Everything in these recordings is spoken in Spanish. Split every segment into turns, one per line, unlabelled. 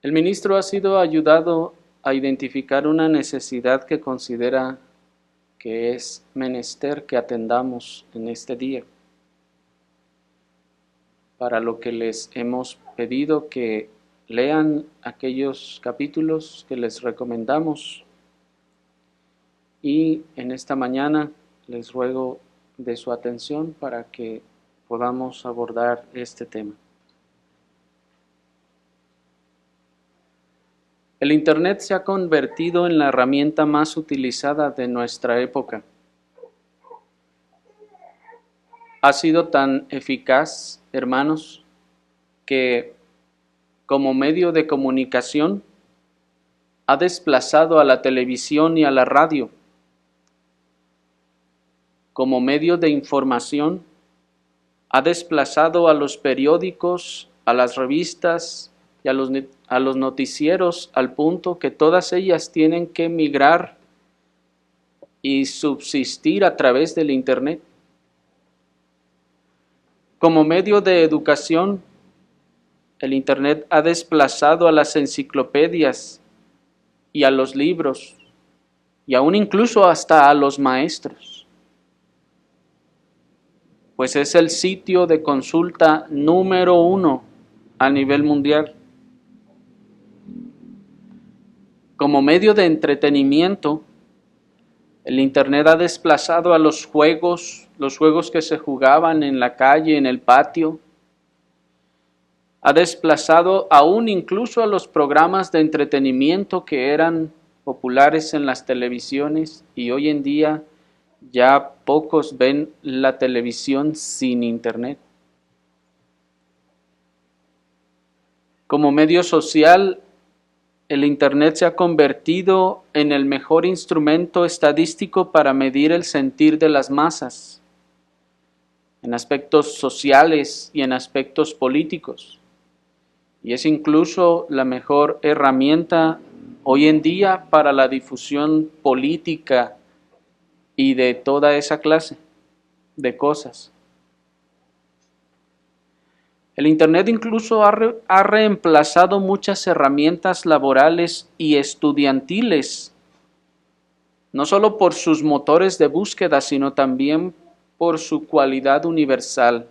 El ministro ha sido ayudado a identificar una necesidad que considera que es menester que atendamos en este día, para lo que les hemos pedido que lean aquellos capítulos que les recomendamos, y en esta mañana les ruego de su atención para que podamos abordar este tema. El Internet se ha convertido en la herramienta más utilizada de nuestra época. Ha sido tan eficaz, hermanos, que como medio de comunicación ha desplazado a la televisión y a la radio. Como medio de información ha desplazado a los periódicos, a las revistas y a los noticieros, al punto que todas ellas tienen que migrar y subsistir a través del Internet. Como medio de educación, el Internet ha desplazado a las enciclopedias y a los libros, y aún incluso hasta a los maestros, pues es el sitio de consulta número 1 a nivel mundial. Como medio de entretenimiento, el Internet ha desplazado a los juegos que se jugaban en la calle, en el patio. Ha desplazado aún incluso a los programas de entretenimiento que eran populares en las televisiones, y hoy en día ya pocos ven la televisión sin Internet. Como medio social, el Internet se ha convertido en el mejor instrumento estadístico para medir el sentir de las masas, en aspectos sociales y en aspectos políticos. Y es incluso la mejor herramienta hoy en día para la difusión política y de toda esa clase de cosas. El Internet incluso ha reemplazado muchas herramientas laborales y estudiantiles, no solo por sus motores de búsqueda, sino también por su cualidad universal.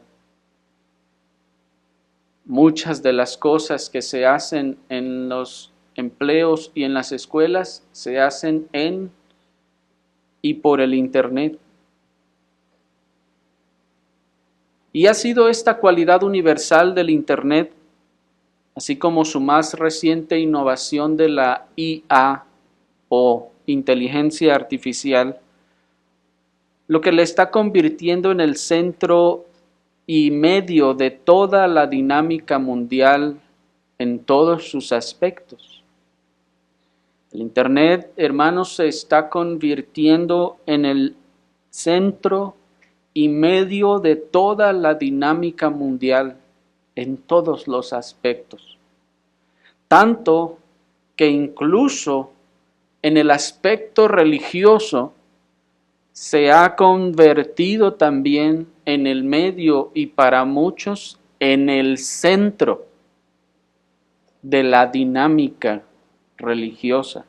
Muchas de las cosas que se hacen en los empleos y en las escuelas se hacen en y por el Internet. Y ha sido esta cualidad universal del Internet, así como su más reciente innovación de la IA o inteligencia artificial, lo que le está convirtiendo en el centro y medio de toda la dinámica mundial en todos sus aspectos. El Internet, hermanos, se está convirtiendo en el centro y medio de toda la dinámica mundial en todos los aspectos. Tanto que incluso en el aspecto religioso se ha convertido también en el medio y para muchos en el centro de la dinámica religiosa.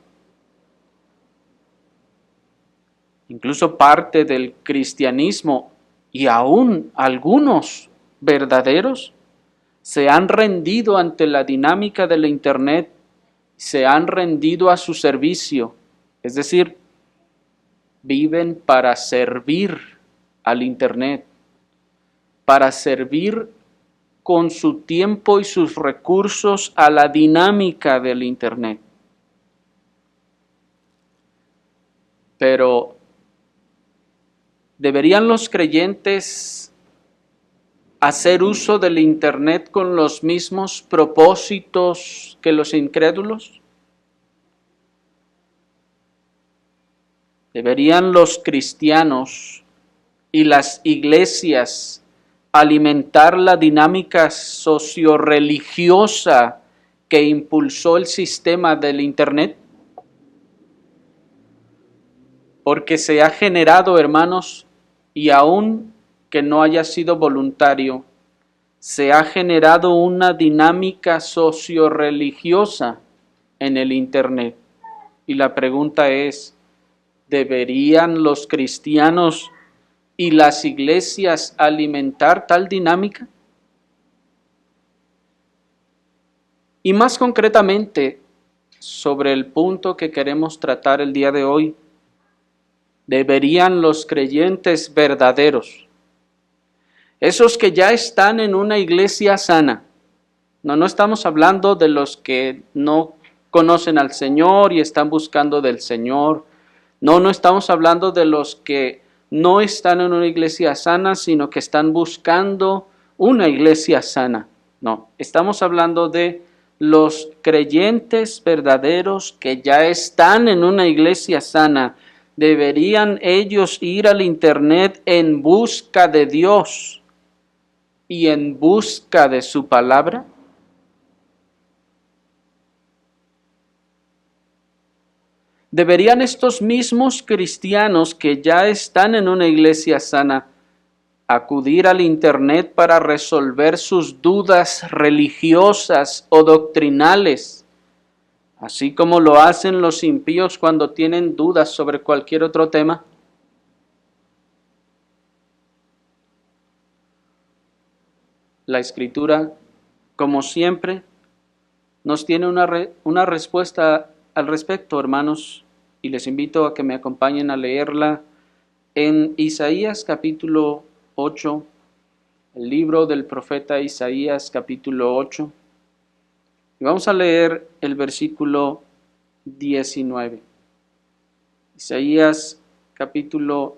Incluso parte del cristianismo y aún algunos verdaderos se han rendido ante la dinámica de la Internet, se han rendido a su servicio, es decir, viven para servir al Internet, para servir con su tiempo y sus recursos a la dinámica del Internet. Pero ¿deberían los creyentes hacer uso del Internet con los mismos propósitos que los incrédulos? ¿Deberían los cristianos y las iglesias alimentar la dinámica socio-religiosa que impulsó el sistema del Internet? Porque se ha generado, hermanos, y aun que no haya sido voluntario, se ha generado una dinámica socio-religiosa en el Internet. Y la pregunta es, ¿deberían los cristianos y las iglesias alimentar tal dinámica? Y más concretamente, sobre el punto que queremos tratar el día de hoy, ¿deberían los creyentes verdaderos, esos que ya están en una iglesia sana? No estamos hablando de los que no conocen al Señor y están buscando del Señor. No estamos hablando de los que no están en una iglesia sana, sino que están buscando una iglesia sana. No, estamos hablando de los creyentes verdaderos que ya están en una iglesia sana. ¿Deberían ellos ir al Internet en busca de Dios y en busca de su palabra? ¿Deberían estos mismos cristianos que ya están en una iglesia sana acudir al Internet para resolver sus dudas religiosas o doctrinales, así como lo hacen los impíos cuando tienen dudas sobre cualquier otro tema? La Escritura, como siempre, nos tiene una respuesta al respecto, hermanos, y les invito a que me acompañen a leerla en Isaías capítulo 8, el libro del profeta Isaías capítulo 8, y vamos a leer el versículo 19. Isaías capítulo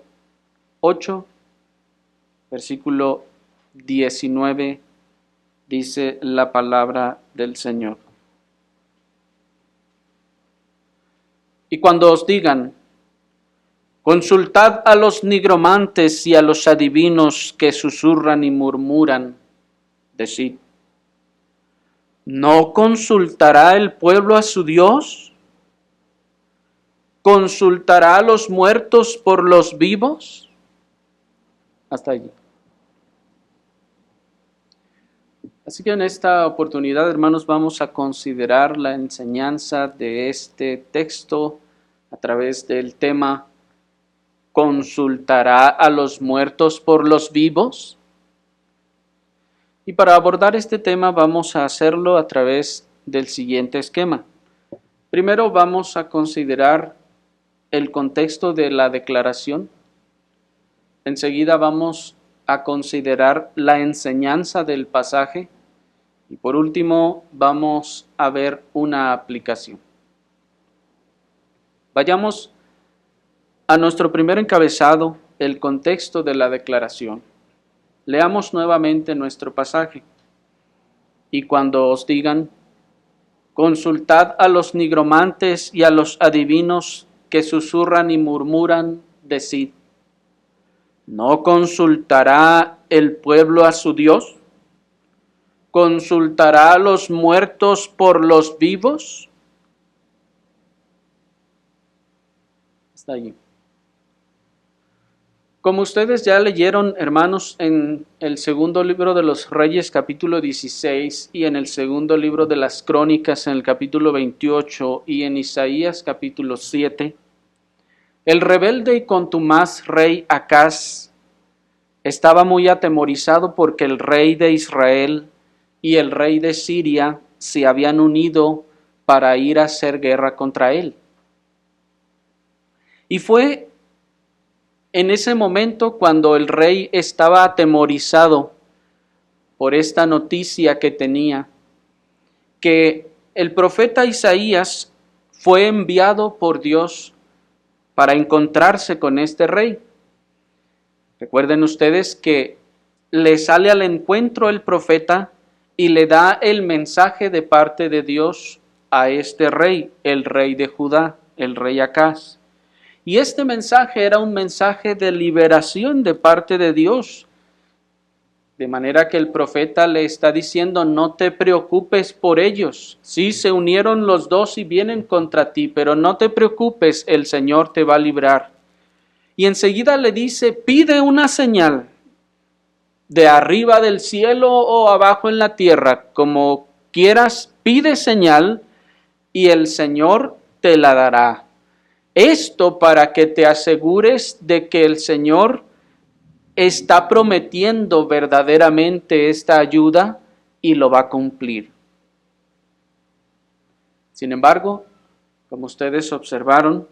8, versículo 19, dice la palabra del Señor. Y cuando os digan, consultad a los nigromantes y a los adivinos que susurran y murmuran, decid, ¿no consultará el pueblo a su Dios? ¿Consultará a los muertos por los vivos? Hasta allí. Así que en esta oportunidad, hermanos, vamos a considerar la enseñanza de este texto a través del tema ¿consultará a los muertos por los vivos? Y para abordar este tema vamos a hacerlo a través del siguiente esquema. Primero vamos a considerar el contexto de la declaración. Enseguida vamos a considerar la enseñanza del pasaje. Y por último, vamos a ver una aplicación. Vayamos a nuestro primer encabezado, el contexto de la declaración. Leamos nuevamente nuestro pasaje. Y cuando os digan, consultad a los nigromantes y a los adivinos que susurran y murmuran, decid, ¿no consultará el pueblo a su Dios? ¿Consultará a los muertos por los vivos? Hasta allí. Como ustedes ya leyeron, hermanos, en el segundo libro de los Reyes, capítulo 16, y en el segundo libro de las Crónicas, en el capítulo 28, y en Isaías, capítulo 7, el rebelde y contumaz rey Acaz estaba muy atemorizado porque el rey de Israel y el rey de Siria se habían unido para ir a hacer guerra contra él. Y fue en ese momento cuando el rey estaba atemorizado por esta noticia que tenía, que el profeta Isaías fue enviado por Dios para encontrarse con este rey. Recuerden ustedes que le sale al encuentro el profeta y le da el mensaje de parte de Dios a este rey, el rey de Judá, el rey Acaz. Y este mensaje era un mensaje de liberación de parte de Dios. De manera que el profeta le está diciendo, no te preocupes por ellos. Sí, se unieron los dos y vienen contra ti, pero no te preocupes, el Señor te va a librar. Y enseguida le dice, pide una señal. de arriba del cielo o abajo en la tierra, como quieras, pide señal y el Señor te la dará. Esto para que te asegures de que el Señor está prometiendo verdaderamente esta ayuda y lo va a cumplir. Sin embargo, como ustedes observaron,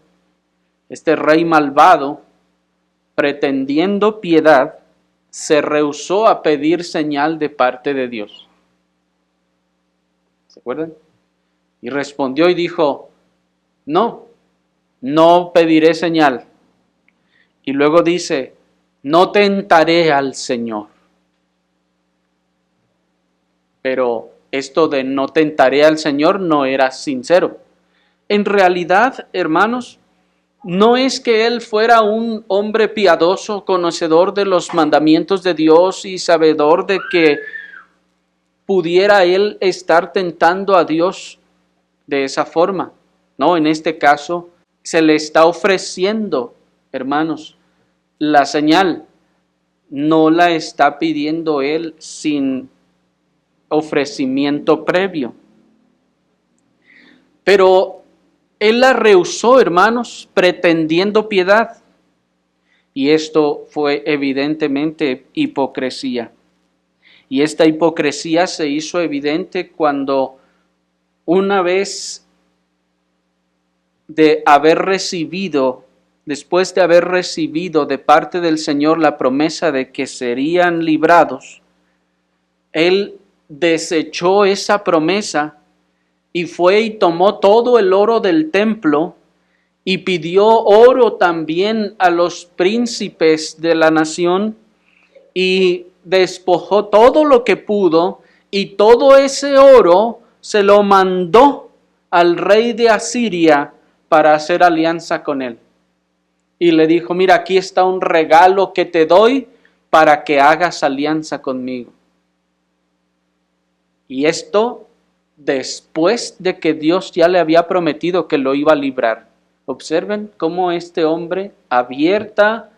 este rey malvado, pretendiendo piedad, se rehusó a pedir señal de parte de Dios. ¿Se acuerdan? Y respondió y dijo, no pediré señal. Y luego dice, no tentaré al Señor. Pero esto de no tentaré al Señor no era sincero. En realidad, hermanos, no es que él fuera un hombre piadoso, conocedor de los mandamientos de Dios y sabedor de que pudiera él estar tentando a Dios de esa forma. No, en este caso se le está ofreciendo, hermanos, la señal. No la está pidiendo él sin ofrecimiento previo. Pero él la rehusó, hermanos, pretendiendo piedad. Y esto fue evidentemente hipocresía. Y esta hipocresía se hizo evidente cuando una vez después de haber recibido de parte del Señor la promesa de que serían librados, él desechó esa promesa y fue y tomó todo el oro del templo y pidió oro también a los príncipes de la nación y despojó todo lo que pudo y todo ese oro se lo mandó al rey de Asiria para hacer alianza con él. Y le dijo, mira, aquí está un regalo que te doy para que hagas alianza conmigo. Y esto después de que Dios ya le había prometido que lo iba a librar. Observen cómo este hombre abierta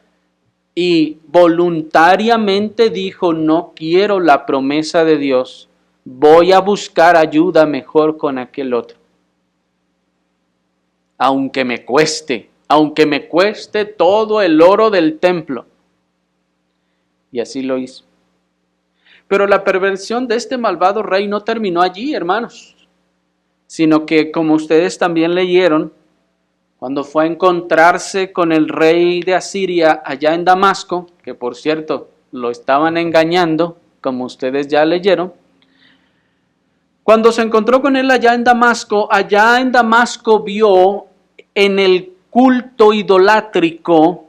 y voluntariamente dijo, no quiero la promesa de Dios, voy a buscar ayuda mejor con aquel otro. Aunque me cueste todo el oro del templo. Y así lo hizo. Pero la perversión de este malvado rey no terminó allí, hermanos, sino que, como ustedes también leyeron, cuando fue a encontrarse con el rey de Asiria allá en Damasco, que por cierto lo estaban engañando, como ustedes ya leyeron, cuando se encontró con él allá en Damasco vio en el culto idolátrico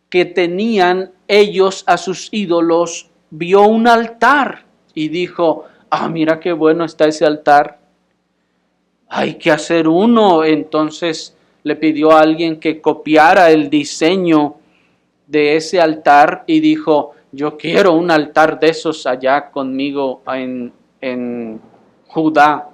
que tenían ellos a sus ídolos, vio un altar y dijo, mira qué bueno está ese altar, hay que hacer uno. Entonces le pidió a alguien que copiara el diseño de ese altar y dijo, yo quiero un altar de esos allá conmigo en Judá,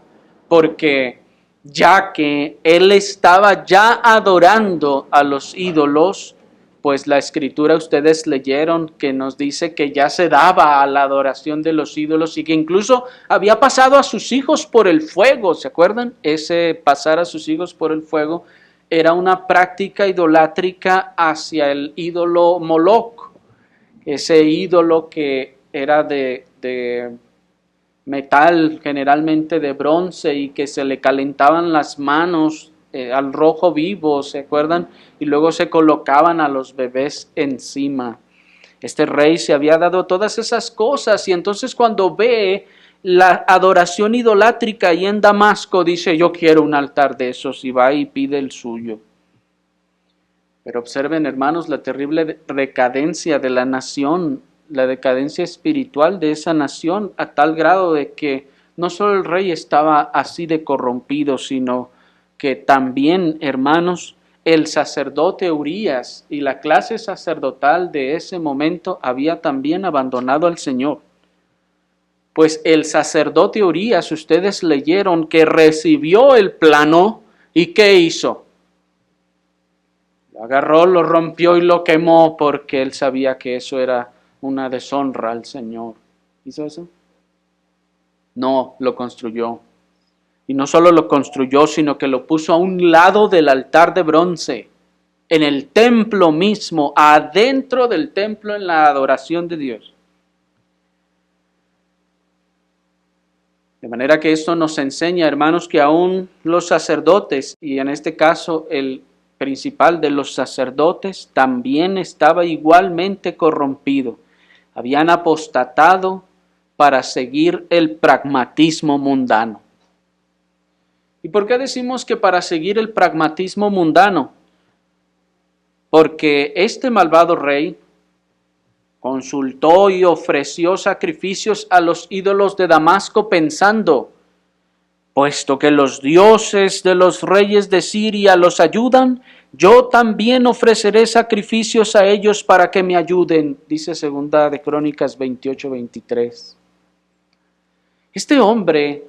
porque ya que él estaba ya adorando a los ídolos, pues la escritura ustedes leyeron que nos dice que ya se daba a la adoración de los ídolos y que incluso había pasado a sus hijos por el fuego, ¿se acuerdan? Ese pasar a sus hijos por el fuego era una práctica idolátrica hacia el ídolo Moloch, ese ídolo que era de metal, generalmente de bronce, y que se le calentaban las manos al rojo vivo, ¿se acuerdan? Y luego se colocaban a los bebés encima. Este rey se había dado todas esas cosas y entonces cuando ve la adoración idolátrica ahí en Damasco, dice, yo quiero un altar de esos, y va y pide el suyo. Pero observen, hermanos, la terrible decadencia de la nación, la decadencia espiritual de esa nación, a tal grado de que no solo el rey estaba así de corrompido, sino que también, hermanos, el sacerdote Urías y la clase sacerdotal de ese momento había también abandonado al Señor. Pues el sacerdote Urías, ustedes leyeron que recibió el plano y ¿qué hizo? Lo agarró, lo rompió y lo quemó porque él sabía que eso era una deshonra al Señor. ¿Hizo eso? No, lo construyó. Y no solo lo construyó, sino que lo puso a un lado del altar de bronce, en el templo mismo, adentro del templo en la adoración de Dios. De manera que esto nos enseña, hermanos, que aún los sacerdotes, y en este caso el principal de los sacerdotes, también estaba igualmente corrompido. Habían apostatado para seguir el pragmatismo mundano. ¿Y por qué decimos que para seguir el pragmatismo mundano? Porque este malvado rey consultó y ofreció sacrificios a los ídolos de Damasco pensando, puesto que los dioses de los reyes de Siria los ayudan, yo también ofreceré sacrificios a ellos para que me ayuden, dice Segunda de Crónicas 28-23. Este hombre,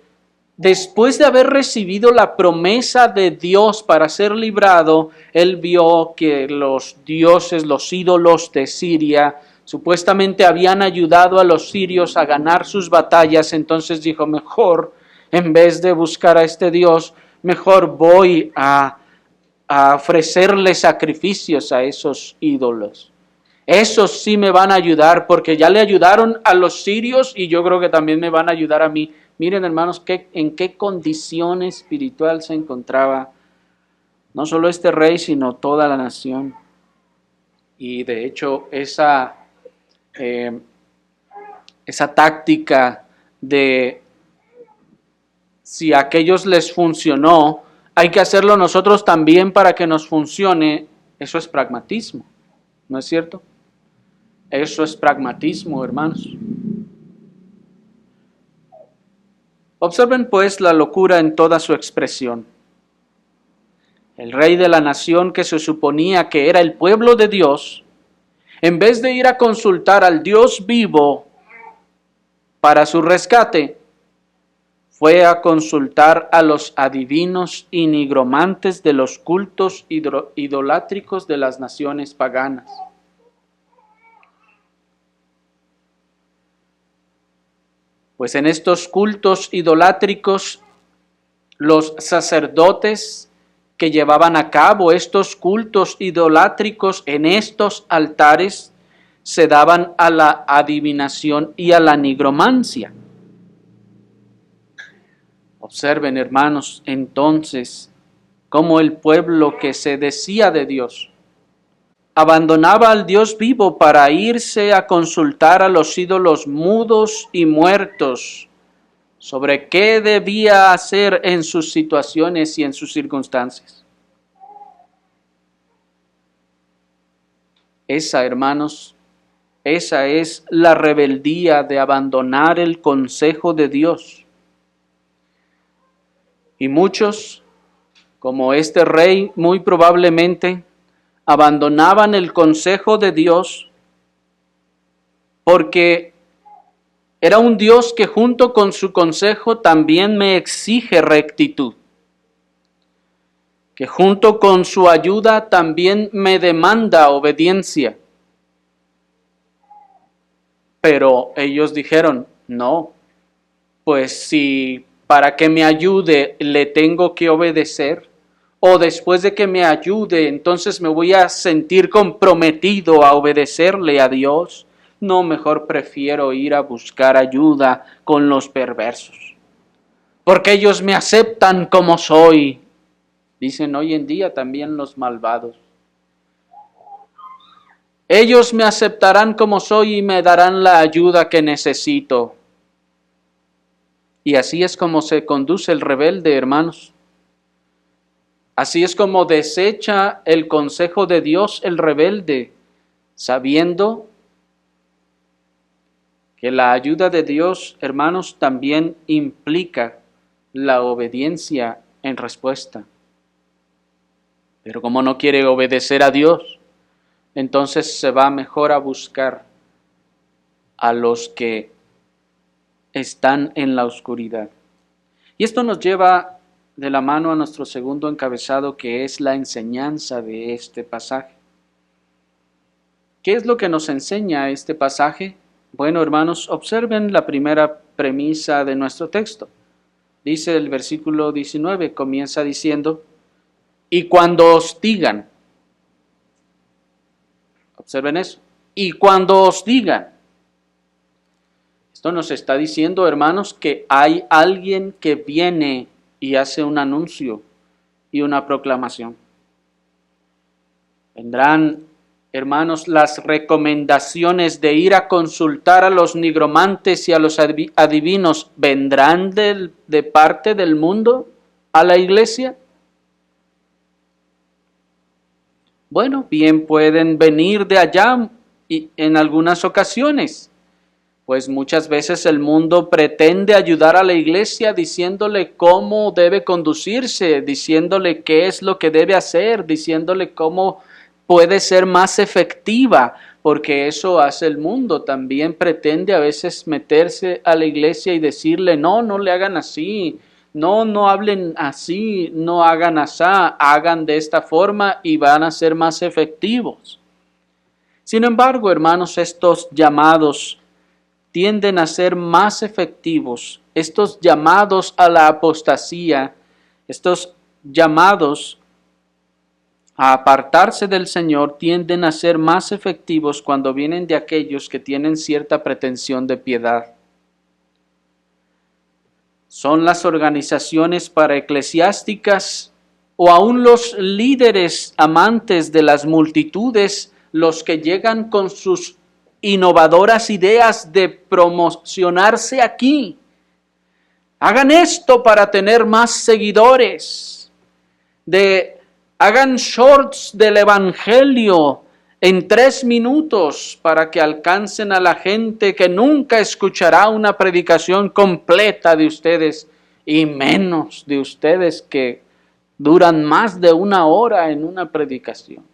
después de haber recibido la promesa de Dios para ser librado, él vio que los dioses, los ídolos de Siria, supuestamente habían ayudado a los sirios a ganar sus batallas, entonces dijo, mejor, en vez de buscar a este Dios, mejor voy a ofrecerle sacrificios a esos ídolos. Esos sí me van a ayudar porque ya le ayudaron a los sirios y yo creo que también me van a ayudar a mí. Miren, hermanos, en qué condición espiritual se encontraba no solo este rey, sino toda la nación. Y de hecho, esa táctica de si a aquellos les funcionó, hay que hacerlo nosotros también para que nos funcione, eso es pragmatismo, ¿no es cierto? Eso es pragmatismo, hermanos. Observen pues la locura en toda su expresión. El rey de la nación que se suponía que era el pueblo de Dios, en vez de ir a consultar al Dios vivo para su rescate, fue a consultar a los adivinos y nigromantes de los cultos idolátricos de las naciones paganas. Pues en estos cultos idolátricos, los sacerdotes que llevaban a cabo estos cultos idolátricos en estos altares se daban a la adivinación y a la nigromancia. Observen, hermanos, entonces, cómo el pueblo que se decía de Dios abandonaba al Dios vivo para irse a consultar a los ídolos mudos y muertos sobre qué debía hacer en sus situaciones y en sus circunstancias. Esa, hermanos, esa es la rebeldía de abandonar el consejo de Dios. Y muchos, como este rey, muy probablemente abandonaban el consejo de Dios porque era un Dios que junto con su consejo también me exige rectitud, que junto con su ayuda también me demanda obediencia. Pero ellos dijeron, no, pues si para que me ayude le tengo que obedecer, o después de que me ayude, entonces me voy a sentir comprometido a obedecerle a Dios. No, mejor prefiero ir a buscar ayuda con los perversos, porque ellos me aceptan como soy. Dicen hoy en día también los malvados. Ellos me aceptarán como soy y me darán la ayuda que necesito. Y así es como se conduce el rebelde, hermanos. Así es como desecha el consejo de Dios el rebelde, sabiendo que la ayuda de Dios, hermanos, también implica la obediencia en respuesta. Pero como no quiere obedecer a Dios, entonces se va mejor a buscar a los que están en la oscuridad. Y esto nos lleva de la mano a nuestro segundo encabezado, que es la enseñanza de este pasaje. ¿Qué es lo que nos enseña este pasaje? Bueno, hermanos, observen la primera premisa de nuestro texto. Dice el versículo 19, comienza diciendo, y cuando os digan, observen eso, y cuando os digan, esto nos está diciendo, hermanos, que hay alguien que viene y hace un anuncio y una proclamación. Vendrán, hermanos, las recomendaciones de ir a consultar a los nigromantes y a los adivinos, ¿vendrán de parte del mundo a la iglesia? Bueno, bien pueden venir de allá y en algunas ocasiones. Pues muchas veces el mundo pretende ayudar a la iglesia diciéndole cómo debe conducirse, diciéndole qué es lo que debe hacer, diciéndole cómo puede ser más efectiva, porque eso hace el mundo. También pretende a veces meterse a la iglesia y decirle, no, no le hagan así, no hablen así, no hagan así, hagan de esta forma y van a ser más efectivos. Sin embargo, hermanos, estos llamados tienden a ser más efectivos. Estos llamados a la apostasía, estos llamados a apartarse del Señor tienden a ser más efectivos cuando vienen de aquellos que tienen cierta pretensión de piedad. Son las organizaciones paraeclesiásticas o aún los líderes amantes de las multitudes los que llegan con sus innovadoras ideas de promocionarse aquí. Hagan esto para tener más seguidores. Hagan shorts del evangelio en 3 minutos para que alcancen a la gente que nunca escuchará una predicación completa de ustedes y menos de ustedes que duran más de 1 hora en una predicación.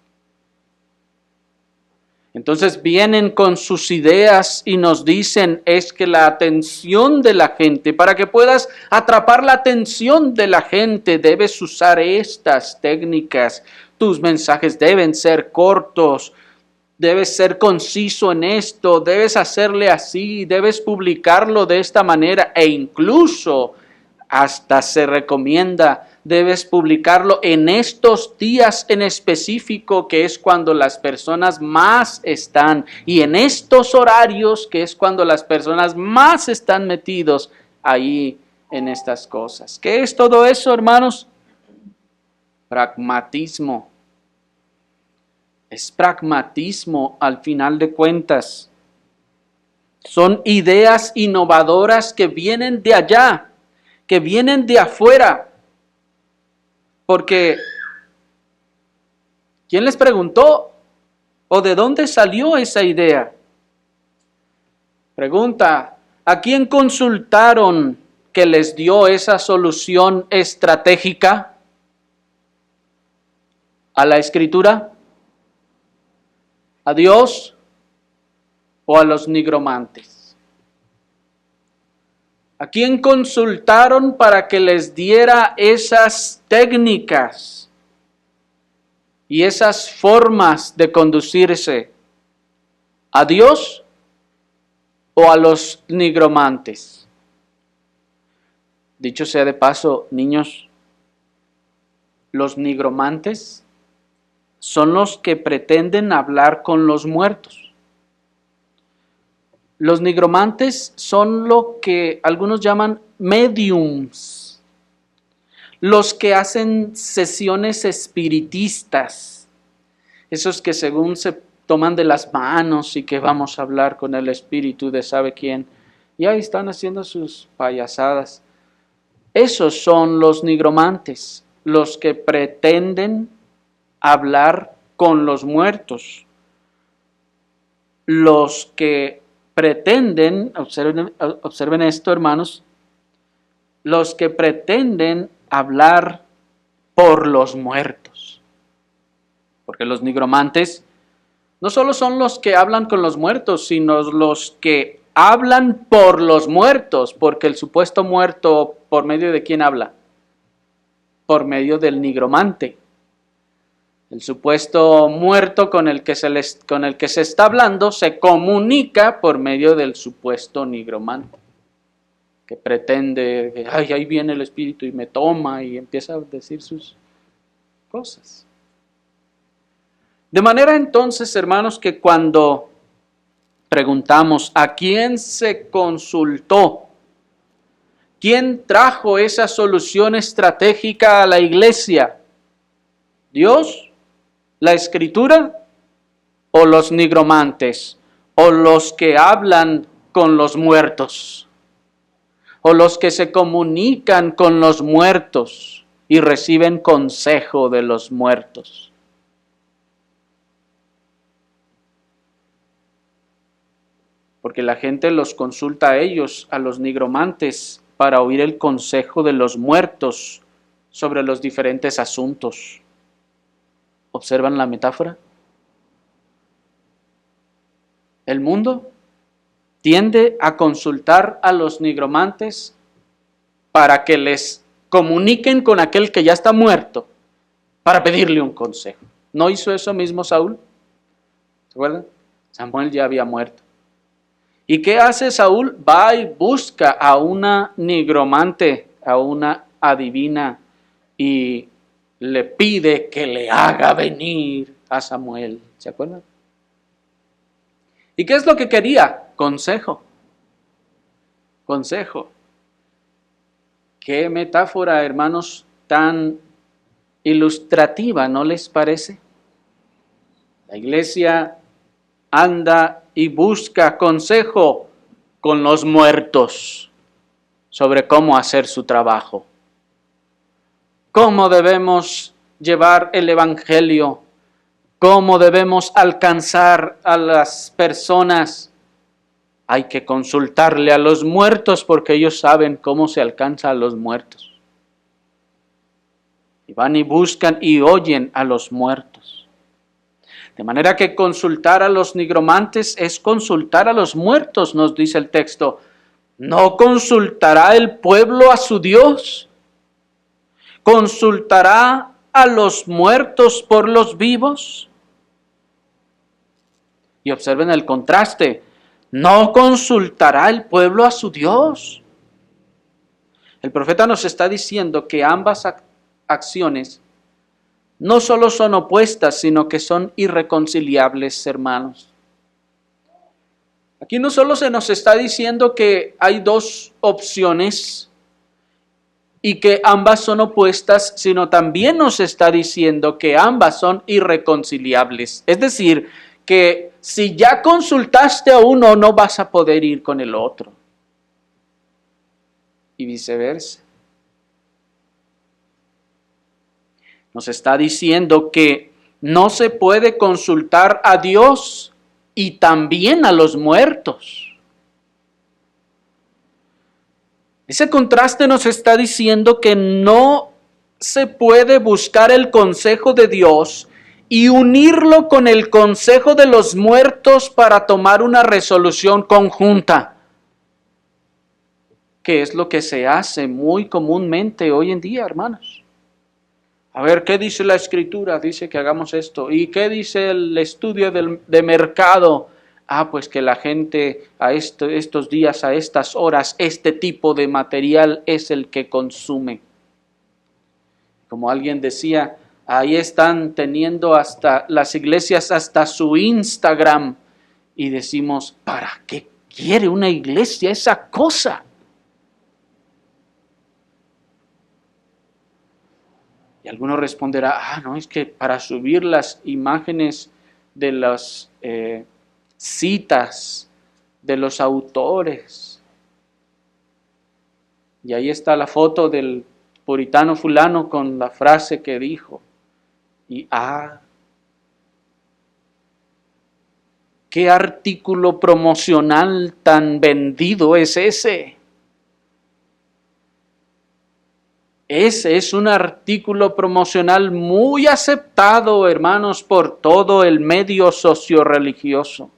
Entonces vienen con sus ideas y nos dicen es que la atención de la gente, para que puedas atrapar la atención de la gente, debes usar estas técnicas. Tus mensajes deben ser cortos, debes ser conciso en esto, debes hacerle así, debes publicarlo de esta manera e incluso hasta se recomienda debes publicarlo en estos días en específico, que es cuando las personas más están, y en estos horarios, que es cuando las personas más están metidos ahí en estas cosas. ¿Qué es todo eso, hermanos? Pragmatismo. Es pragmatismo al final de cuentas. Son ideas innovadoras que vienen de allá, que vienen de afuera. Porque, ¿quién les preguntó? ¿O de dónde salió esa idea? Pregunta, ¿a quién consultaron que les dio esa solución estratégica? ¿A la Escritura? ¿A Dios? ¿O a los nigromantes? ¿A quién consultaron para que les diera esas técnicas y esas formas de conducirse? ¿A Dios o a los nigromantes? Dicho sea de paso, niños, los nigromantes son los que pretenden hablar con los muertos. Los nigromantes son lo que algunos llaman mediums, los que hacen sesiones espiritistas, esos que según se toman de las manos y que vamos a hablar con el espíritu de sabe quién, y ahí están haciendo sus payasadas. Esos son los nigromantes, los que pretenden hablar con los muertos, los que pretenden, observen esto, hermanos, los que pretenden hablar por los muertos. Porque los nigromantes no solo son los que hablan con los muertos, sino los que hablan por los muertos, porque el supuesto muerto, ¿por medio de quién habla? Por medio del nigromante. El supuesto muerto con el que se está hablando se comunica por medio del supuesto nigromante, que pretende que ay, ahí viene el espíritu y me toma y empieza a decir sus cosas. De manera entonces, hermanos, que cuando preguntamos ¿a quién se consultó? ¿Quién trajo esa solución estratégica a la iglesia? ¿Dios? ¿La Escritura? ¿O los nigromantes? ¿O los que hablan con los muertos? ¿O los que se comunican con los muertos y reciben consejo de los muertos? Porque la gente los consulta a ellos, a los nigromantes, para oír el consejo de los muertos sobre los diferentes asuntos. ¿Observan la metáfora? El mundo tiende a consultar a los nigromantes para que les comuniquen con aquel que ya está muerto, para pedirle un consejo. ¿No hizo eso mismo Saúl? ¿Se acuerdan? Samuel ya había muerto. ¿Y qué hace Saúl? Va y busca a una nigromante, a una adivina, y le pide que le haga venir a Samuel. ¿Se acuerdan? ¿Y qué es lo que quería? Consejo. Consejo. Qué metáfora, hermanos, tan ilustrativa, ¿no les parece? La iglesia anda y busca consejo con los muertos sobre cómo hacer su trabajo. ¿Cómo debemos llevar el evangelio? ¿Cómo debemos alcanzar a las personas? Hay que consultarle a los muertos porque ellos saben cómo se alcanza a los muertos. Y van y buscan y oyen a los muertos. De manera que consultar a los nigromantes es consultar a los muertos, nos dice el texto. ¿No consultará el pueblo a su Dios? ¿Consultará a los muertos por los vivos? Y observen el contraste. ¿No consultará el pueblo a su Dios? El profeta nos está diciendo que ambas acciones no solo son opuestas, sino que son irreconciliables, hermanos. Aquí no solo se nos está diciendo que hay dos opciones y que ambas son opuestas, sino también nos está diciendo que ambas son irreconciliables. Es decir, que si ya consultaste a uno, no vas a poder ir con el otro. Y viceversa. Nos está diciendo que no se puede consultar a Dios y también a los muertos. Ese contraste nos está diciendo que no se puede buscar el consejo de Dios y unirlo con el consejo de los muertos para tomar una resolución conjunta, que es lo que se hace muy comúnmente hoy en día, hermanos. A ver, ¿qué dice la Escritura? Dice que hagamos esto. ¿Y qué dice el estudio de mercado? Pues que la gente a estos días, a estas horas, este tipo de material es el que consume. Como alguien decía, ahí están teniendo hasta las iglesias, hasta su Instagram. Y decimos, ¿para qué quiere una iglesia esa cosa? Y alguno responderá, no, es que para subir las imágenes de las citas de los autores. Y ahí está la foto del puritano fulano con la frase que dijo. Y ¿qué artículo promocional tan vendido es ese? Ese es un artículo promocional muy aceptado, hermanos, por todo el medio socio-religioso.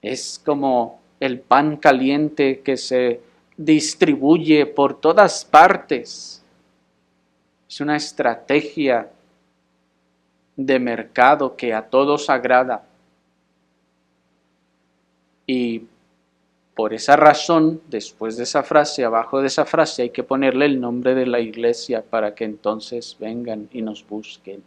Es como el pan caliente que se distribuye por todas partes. Es una estrategia de mercado que a todos agrada. Y por esa razón, después de esa frase, abajo de esa frase, hay que ponerle el nombre de la iglesia para que entonces vengan y nos busquen.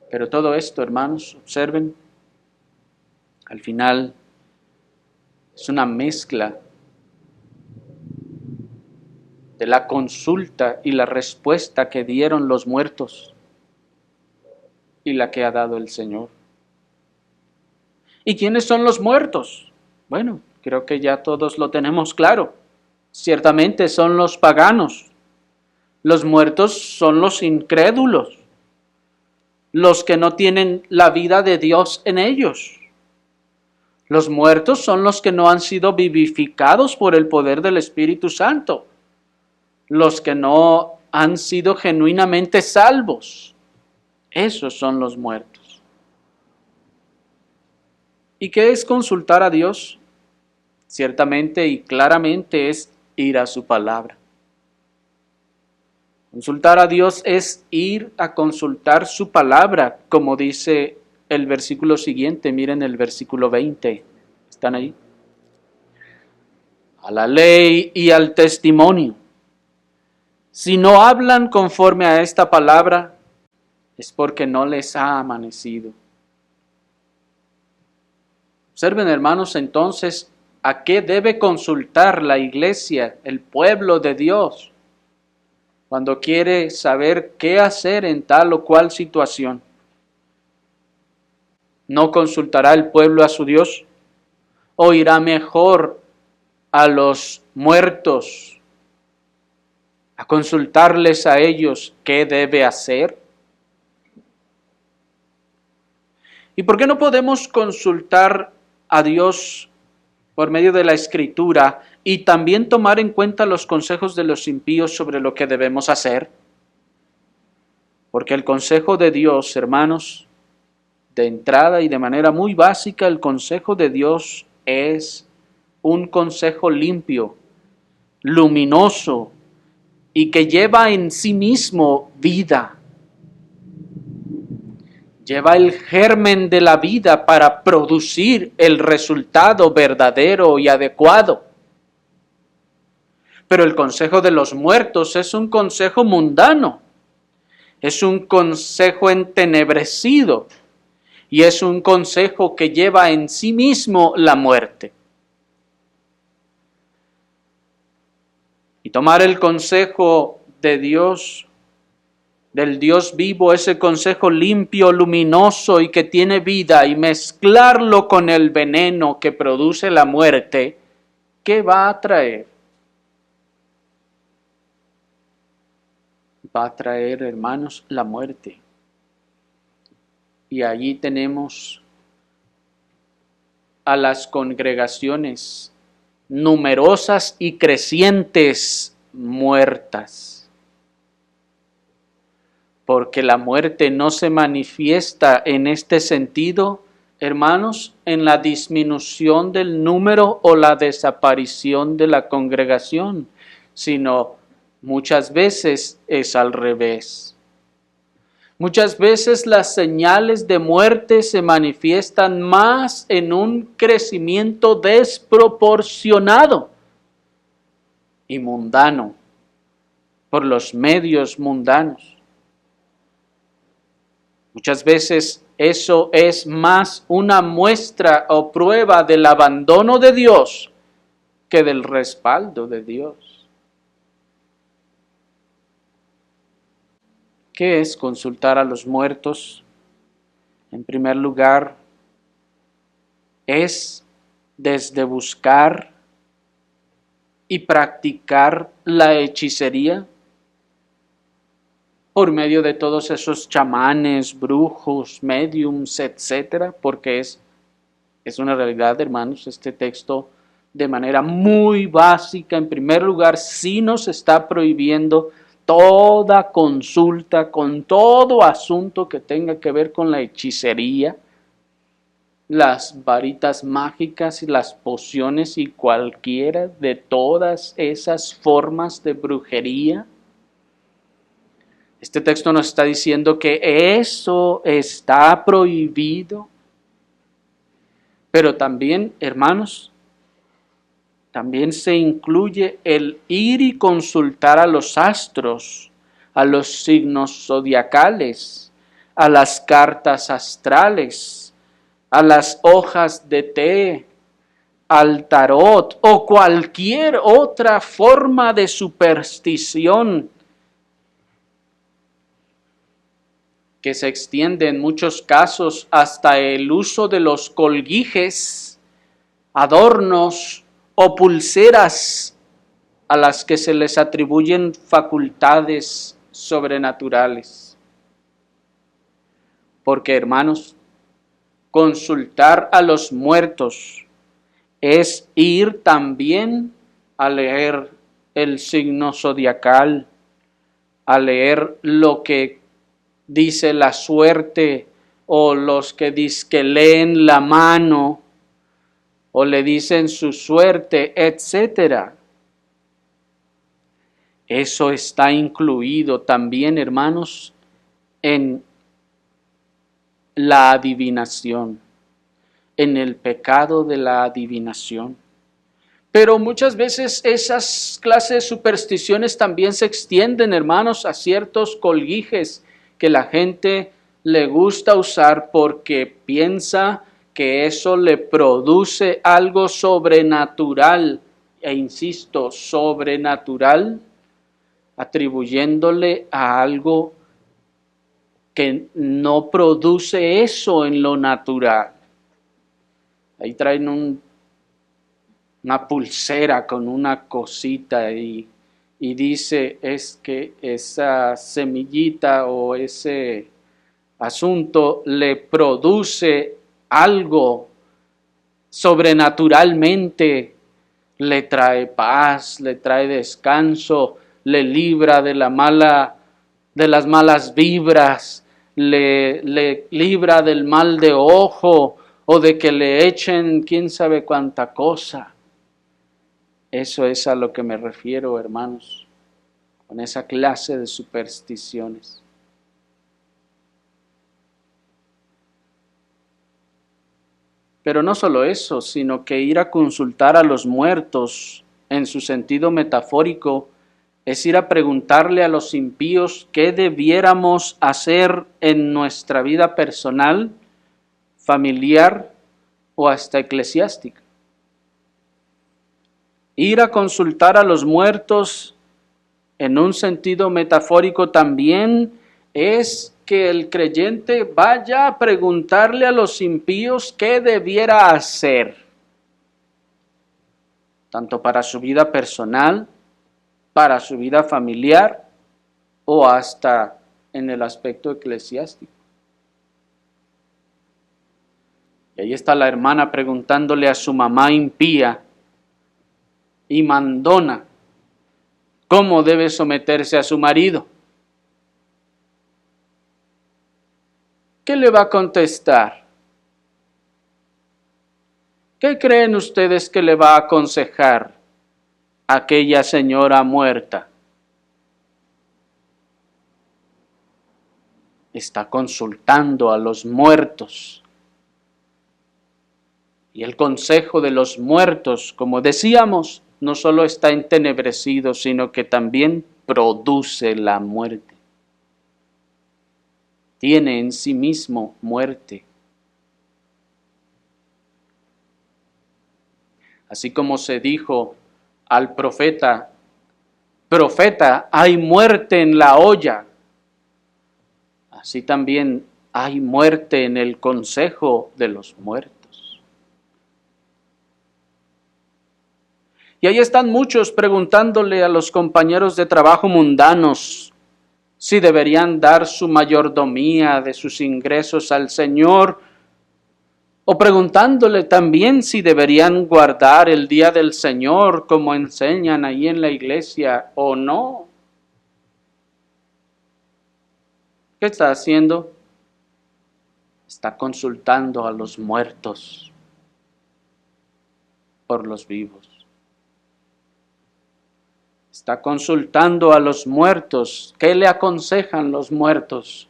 Pero todo esto, hermanos, observen, al final es una mezcla de la consulta y la respuesta que dieron los muertos y la que ha dado el Señor. ¿Y quiénes son los muertos? Bueno, creo que ya todos lo tenemos claro. Ciertamente son los paganos. Los muertos son los incrédulos, los que no tienen la vida de Dios en ellos. Los muertos son los que no han sido vivificados por el poder del Espíritu Santo, los que no han sido genuinamente salvos. Esos son los muertos. ¿Y qué es consultar a Dios? Ciertamente y claramente es ir a su palabra. Consultar a Dios es ir a consultar su palabra, como dice el versículo siguiente. Miren el versículo 20. ¿Están ahí? A la ley y al testimonio. Si no hablan conforme a esta palabra, es porque no les ha amanecido. Observen, hermanos, entonces, ¿a qué debe consultar la iglesia, el pueblo de Dios, cuando quiere saber qué hacer en tal o cual situación? ¿No consultará el pueblo a su Dios? ¿O irá mejor a los muertos a consultarles a ellos qué debe hacer? ¿Y por qué no podemos consultar a Dios por medio de la Escritura y también tomar en cuenta los consejos de los impíos sobre lo que debemos hacer? Porque el consejo de Dios, hermanos, de entrada y de manera muy básica, el consejo de Dios es un consejo limpio, luminoso y que lleva en sí mismo vida. Lleva el germen de la vida para producir el resultado verdadero y adecuado. Pero el consejo de los muertos es un consejo mundano, es un consejo entenebrecido y es un consejo que lleva en sí mismo la muerte. Y tomar el consejo de Dios, del Dios vivo, ese consejo limpio, luminoso y que tiene vida, y mezclarlo con el veneno que produce la muerte, ¿qué va a traer? Va a traer, hermanos, la muerte. Y allí tenemos a las congregaciones numerosas y crecientes muertas. Porque la muerte no se manifiesta en este sentido, hermanos, en la disminución del número o la desaparición de la congregación, sino muchas veces es al revés. Muchas veces las señales de muerte se manifiestan más en un crecimiento desproporcionado y mundano, por los medios mundanos. Muchas veces eso es más una muestra o prueba del abandono de Dios que del respaldo de Dios. ¿Qué es consultar a los muertos? En primer lugar, es desde buscar y practicar la hechicería por medio de todos esos chamanes, brujos, médiums, etcétera, porque es una realidad, hermanos, este texto de manera muy básica, en primer lugar, sí nos está prohibiendo toda consulta con todo asunto que tenga que ver con la hechicería, las varitas mágicas y las pociones y cualquiera de todas esas formas de brujería. Este texto nos está diciendo que eso está prohibido, pero también, hermanos, también se incluye el ir y consultar a los astros, a los signos zodiacales, a las cartas astrales, a las hojas de té, al tarot o cualquier otra forma de superstición que se extiende en muchos casos hasta el uso de los colguijes, adornos o pulseras a las que se les atribuyen facultades sobrenaturales. Porque, hermanos, consultar a los muertos es ir también a leer el signo zodiacal, a leer lo que dice la suerte, o los que leen la mano, o le dicen su suerte, etc. Eso está incluido también, hermanos, en la adivinación, en el pecado de la adivinación. Pero muchas veces esas clases de supersticiones también se extienden, hermanos, a ciertos colguijes que la gente le gusta usar porque piensa que eso le produce algo sobrenatural, e insisto, sobrenatural, atribuyéndole a algo que no produce eso en lo natural. Ahí traen una pulsera con una cosita y dice es que esa semillita o ese asunto le produce algo sobrenaturalmente, le trae paz, le trae descanso, le libra de las malas vibras, le libra del mal de ojo o de que le echen quién sabe cuánta cosa. Eso es a lo que me refiero, hermanos, con esa clase de supersticiones. Pero no solo eso, sino que ir a consultar a los muertos, en su sentido metafórico, es ir a preguntarle a los impíos qué debiéramos hacer en nuestra vida personal, familiar o hasta eclesiástica. Ir a consultar a los muertos en un sentido metafórico también es que el creyente vaya a preguntarle a los impíos qué debiera hacer, tanto para su vida personal, para su vida familiar o hasta en el aspecto eclesiástico. Y ahí está la hermana preguntándole a su mamá impía y mandona cómo debe someterse a su marido. ¿Qué le va a contestar? ¿Qué creen ustedes que le va a aconsejar aquella señora muerta? Está consultando a los muertos. Y el consejo de los muertos, como decíamos, no solo está entenebrecido, sino que también produce la muerte. Tiene en sí mismo muerte. Así como se dijo al profeta, profeta, hay muerte en la olla. Así también hay muerte en el consejo de los muertos. Y ahí están muchos preguntándole a los compañeros de trabajo mundanos si deberían dar su mayordomía de sus ingresos al Señor, o preguntándole también si deberían guardar el día del Señor como enseñan ahí en la iglesia o no. ¿Qué está haciendo? está consultando a los muertos por los vivos. Está consultando a los muertos. ¿Qué le aconsejan los muertos?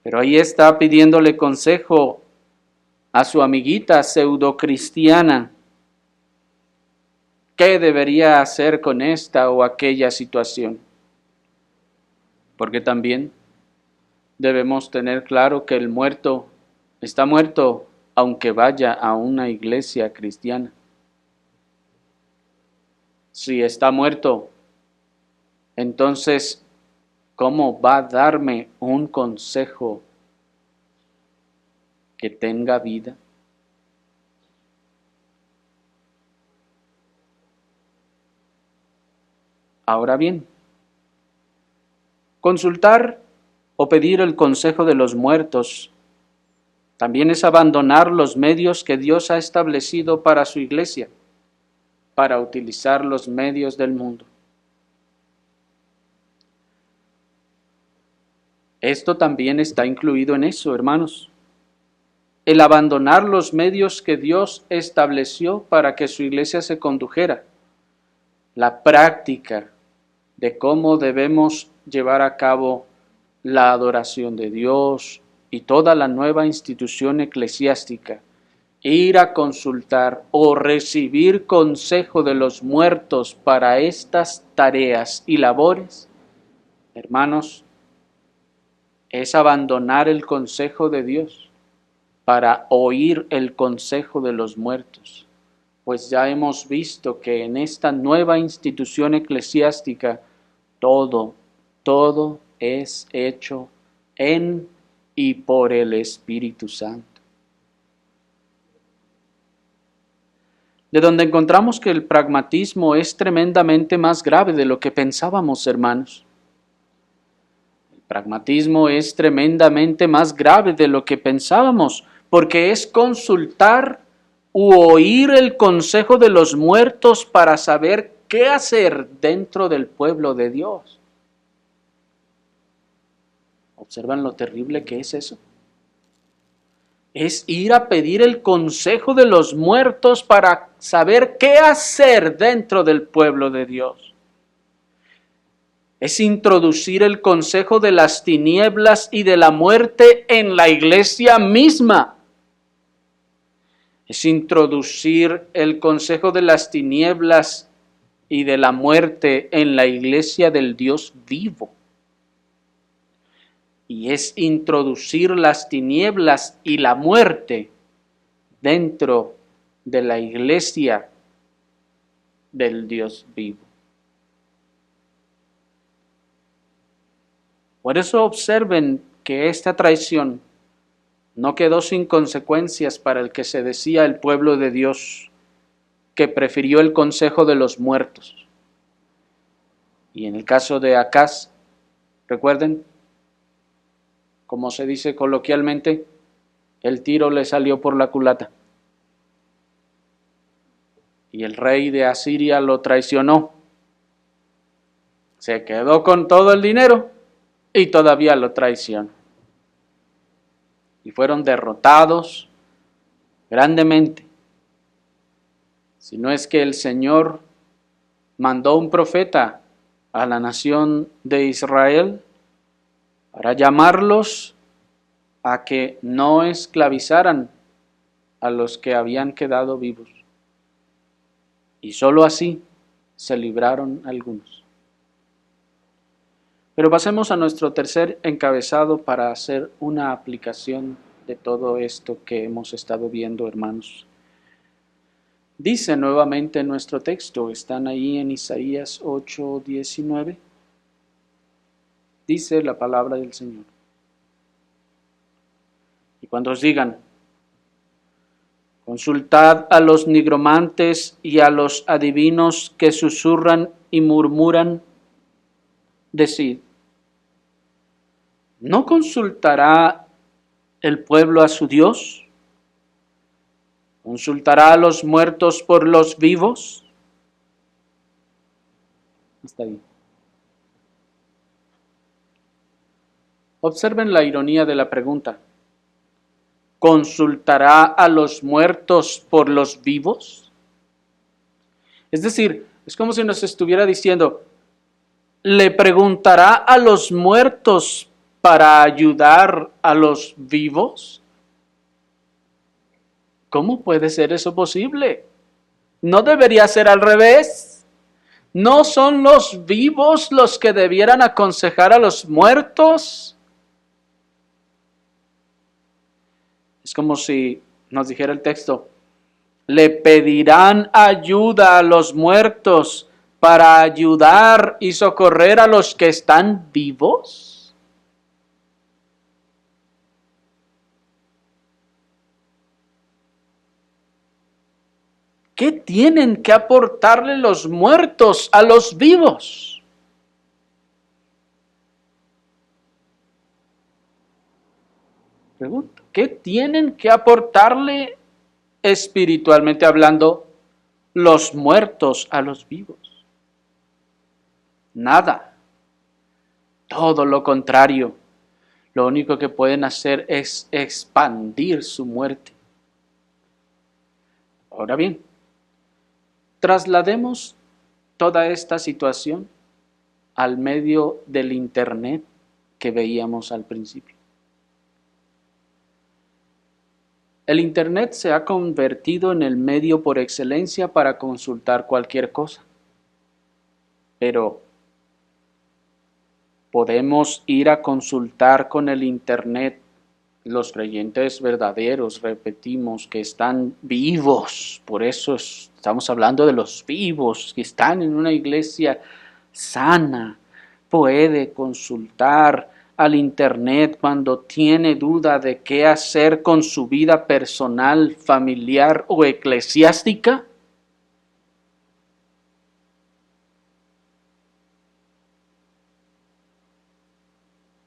Pero ahí está pidiéndole consejo a su amiguita pseudocristiana. ¿Qué debería hacer con esta o aquella situación? Porque también debemos tener claro que el muerto está muerto aunque vaya a una iglesia cristiana. Si está muerto, entonces, ¿cómo va a darme un consejo que tenga vida? Ahora bien, consultar o pedir el consejo de los muertos también es abandonar los medios que Dios ha establecido para su iglesia, para utilizar los medios del mundo. Esto también está incluido en eso, hermanos. El abandonar los medios que Dios estableció para que su iglesia se condujera. La práctica de cómo debemos llevar a cabo la adoración de Dios y toda la nueva institución eclesiástica. Ir a consultar o recibir consejo de los muertos para estas tareas y labores, hermanos, es abandonar el consejo de Dios para oír el consejo de los muertos. Pues ya hemos visto que en esta nueva institución eclesiástica todo es hecho en y por el Espíritu Santo. De donde encontramos que el pragmatismo es tremendamente más grave de lo que pensábamos, hermanos. El pragmatismo es tremendamente más grave de lo que pensábamos, porque es consultar u oír el consejo de los muertos para saber qué hacer dentro del pueblo de Dios. ¿Observan lo terrible que es eso? Es ir a pedir el consejo de los muertos para saber qué hacer dentro del pueblo de Dios. Es introducir el consejo de las tinieblas y de la muerte en la iglesia misma. Es introducir el consejo de las tinieblas y de la muerte en la iglesia del Dios vivo. Y es introducir las tinieblas y la muerte dentro de la iglesia del Dios vivo. Por eso observen que esta traición no quedó sin consecuencias para el que se decía el pueblo de Dios, que prefirió el consejo de los muertos. Y en el caso de Acaz, recuerden, como se dice coloquialmente, el tiro le salió por la culata. Y el rey de Asiria lo traicionó. Se quedó con todo el dinero y todavía lo traicionó. Y fueron derrotados grandemente. Si no es que el Señor mandó un profeta a la nación de Israel para llamarlos a que no esclavizaran a los que habían quedado vivos. Y sólo así se libraron algunos. Pero pasemos a nuestro tercer encabezado para hacer una aplicación de todo esto que hemos estado viendo, hermanos. Dice nuevamente en nuestro texto, están ahí en Isaías 8:19. Dice la palabra del Señor. Y cuando os digan, consultad a los nigromantes y a los adivinos que susurran y murmuran, decid, ¿no consultará el pueblo a su Dios? ¿Consultará a los muertos por los vivos? Hasta ahí. Observen la ironía de la pregunta. ¿Consultará a los muertos por los vivos? Es decir, es como si nos estuviera diciendo, ¿le preguntará a los muertos para ayudar a los vivos? ¿Cómo puede ser eso posible? ¿No debería ser al revés? ¿No son los vivos los que debieran aconsejar a los muertos? Es como si nos dijera el texto, ¿le pedirán ayuda a los muertos para ayudar y socorrer a los que están vivos? ¿Qué tienen que aportarle los muertos a los vivos? Pregunta, ¿qué tienen que aportarle espiritualmente hablando los muertos a los vivos? Nada. Todo lo contrario. Lo único que pueden hacer es expandir su muerte. Ahora bien, traslademos toda esta situación al medio del Internet que veíamos al principio. El Internet se ha convertido en el medio por excelencia para consultar cualquier cosa. Pero, ¿podemos ir a consultar con el Internet? Los creyentes verdaderos, repetimos, que están vivos, por eso estamos hablando de los vivos, que están en una iglesia sana, puede consultar al Internet cuando tiene duda de qué hacer con su vida personal, familiar o eclesiástica.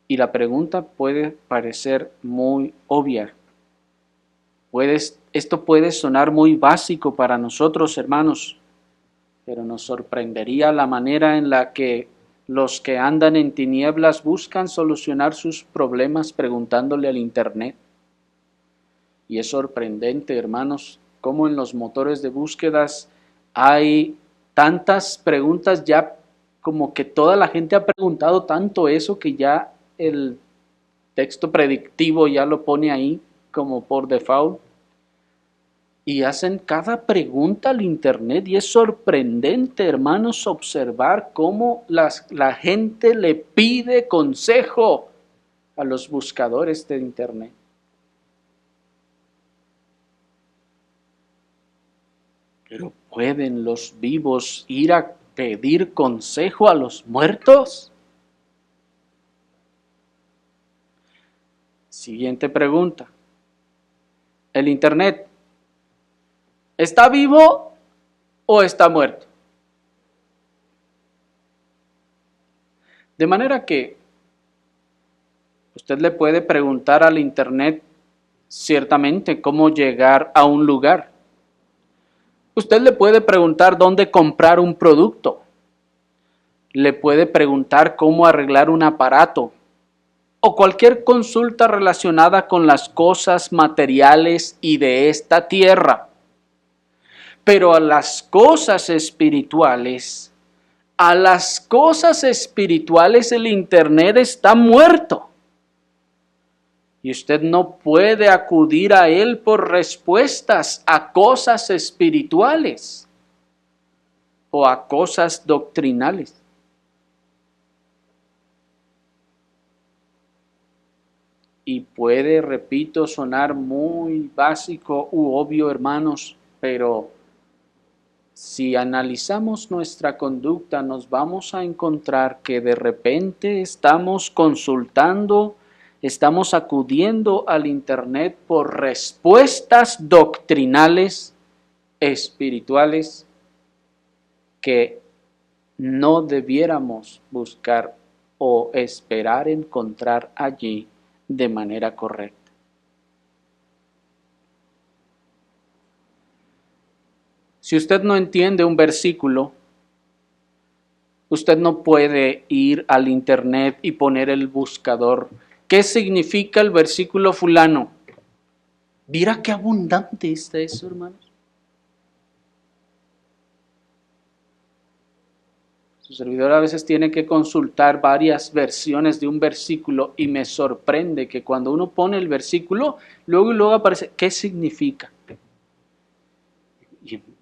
Y la pregunta puede parecer muy obvia. Esto puede sonar muy básico para nosotros, hermanos, pero nos sorprendería la manera en la que los que andan en tinieblas buscan solucionar sus problemas preguntándole al Internet. Y es sorprendente, hermanos, cómo en los motores de búsquedas hay tantas preguntas ya, como que toda la gente ha preguntado tanto eso que ya el texto predictivo ya lo pone ahí como por default. Y hacen cada pregunta al Internet y es sorprendente, hermanos, observar cómo la gente le pide consejo a los buscadores de Internet. Pero ¿pueden los vivos ir a pedir consejo a los muertos? Siguiente pregunta. ¿El Internet está vivo o está muerto? De manera que usted le puede preguntar al Internet ciertamente cómo llegar a un lugar. Usted le puede preguntar dónde comprar un producto. Le puede preguntar cómo arreglar un aparato o cualquier consulta relacionada con las cosas materiales y de esta tierra. Pero a las cosas espirituales el Internet está muerto. Y usted no puede acudir a él por respuestas a cosas espirituales o a cosas doctrinales. Y puede, repito, sonar muy básico u obvio, hermanos, pero si analizamos nuestra conducta, nos vamos a encontrar que de repente estamos consultando, estamos acudiendo al Internet por respuestas doctrinales, espirituales, que no debiéramos buscar o esperar encontrar allí de manera correcta. Si usted no entiende un versículo, usted no puede ir al Internet y poner el buscador ¿qué significa el versículo fulano? Mira qué abundante está eso, hermanos. Su servidor a veces tiene que consultar varias versiones de un versículo y me sorprende que cuando uno pone el versículo, luego y luego aparece, ¿qué significa?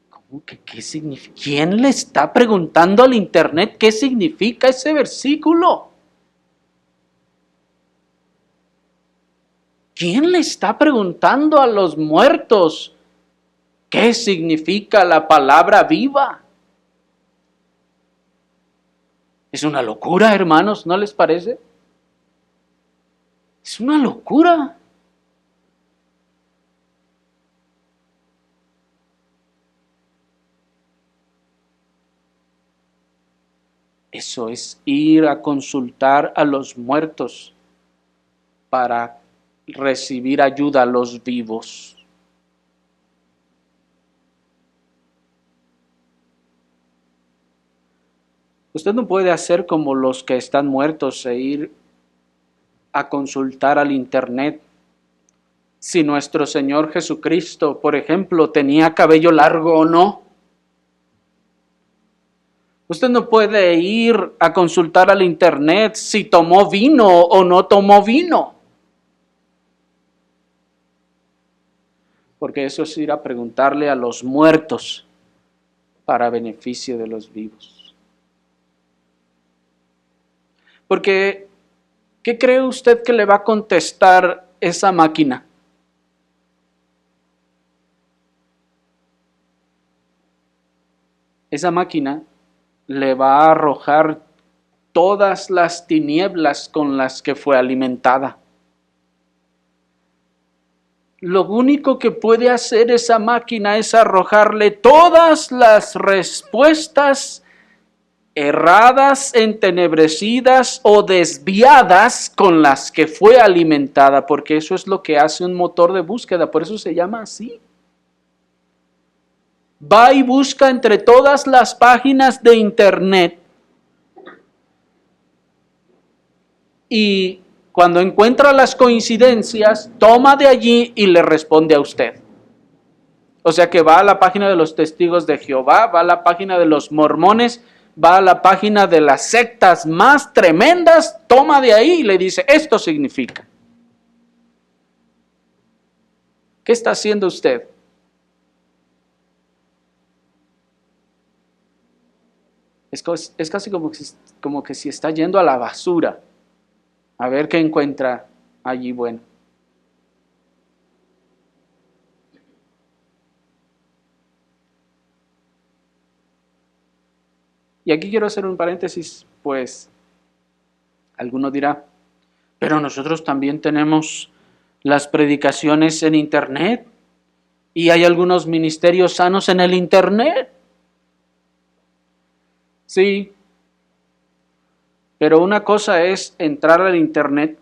¿Cómo que qué significa? ¿Quién le está preguntando al internet qué significa ese versículo? ¿Quién le está preguntando a los muertos qué significa la palabra viva? Es una locura, hermanos, ¿no les parece? Es una locura. Eso es ir a consultar a los muertos para recibir ayuda a los vivos. Usted no puede hacer como los que están muertos e ir a consultar al internet. Si nuestro Señor Jesucristo, por ejemplo, tenía cabello largo o no. Usted no puede ir a consultar al internet si tomó vino o no tomó vino. Porque eso es ir a preguntarle a los muertos para beneficio de los vivos. Porque, ¿qué cree usted que le va a contestar esa máquina? Esa máquina le va a arrojar todas las tinieblas con las que fue alimentada. Lo único que puede hacer esa máquina es arrojarle todas las respuestas erradas, entenebrecidas o desviadas con las que fue alimentada, porque eso es lo que hace un motor de búsqueda, por eso se llama así. Va y busca entre todas las páginas de internet y cuando encuentra las coincidencias, toma de allí y le responde a usted. O sea que va a la página de los testigos de Jehová, va a la página de los mormones, va a la página de las sectas más tremendas, toma de ahí y le dice, esto significa. ¿Qué está haciendo usted? Es casi como que si está yendo a la basura a ver qué encuentra allí bueno. Y aquí quiero hacer un paréntesis, pues alguno dirá, pero nosotros también tenemos las predicaciones en internet y hay algunos ministerios sanos en el internet. Sí, pero una cosa es entrar al internet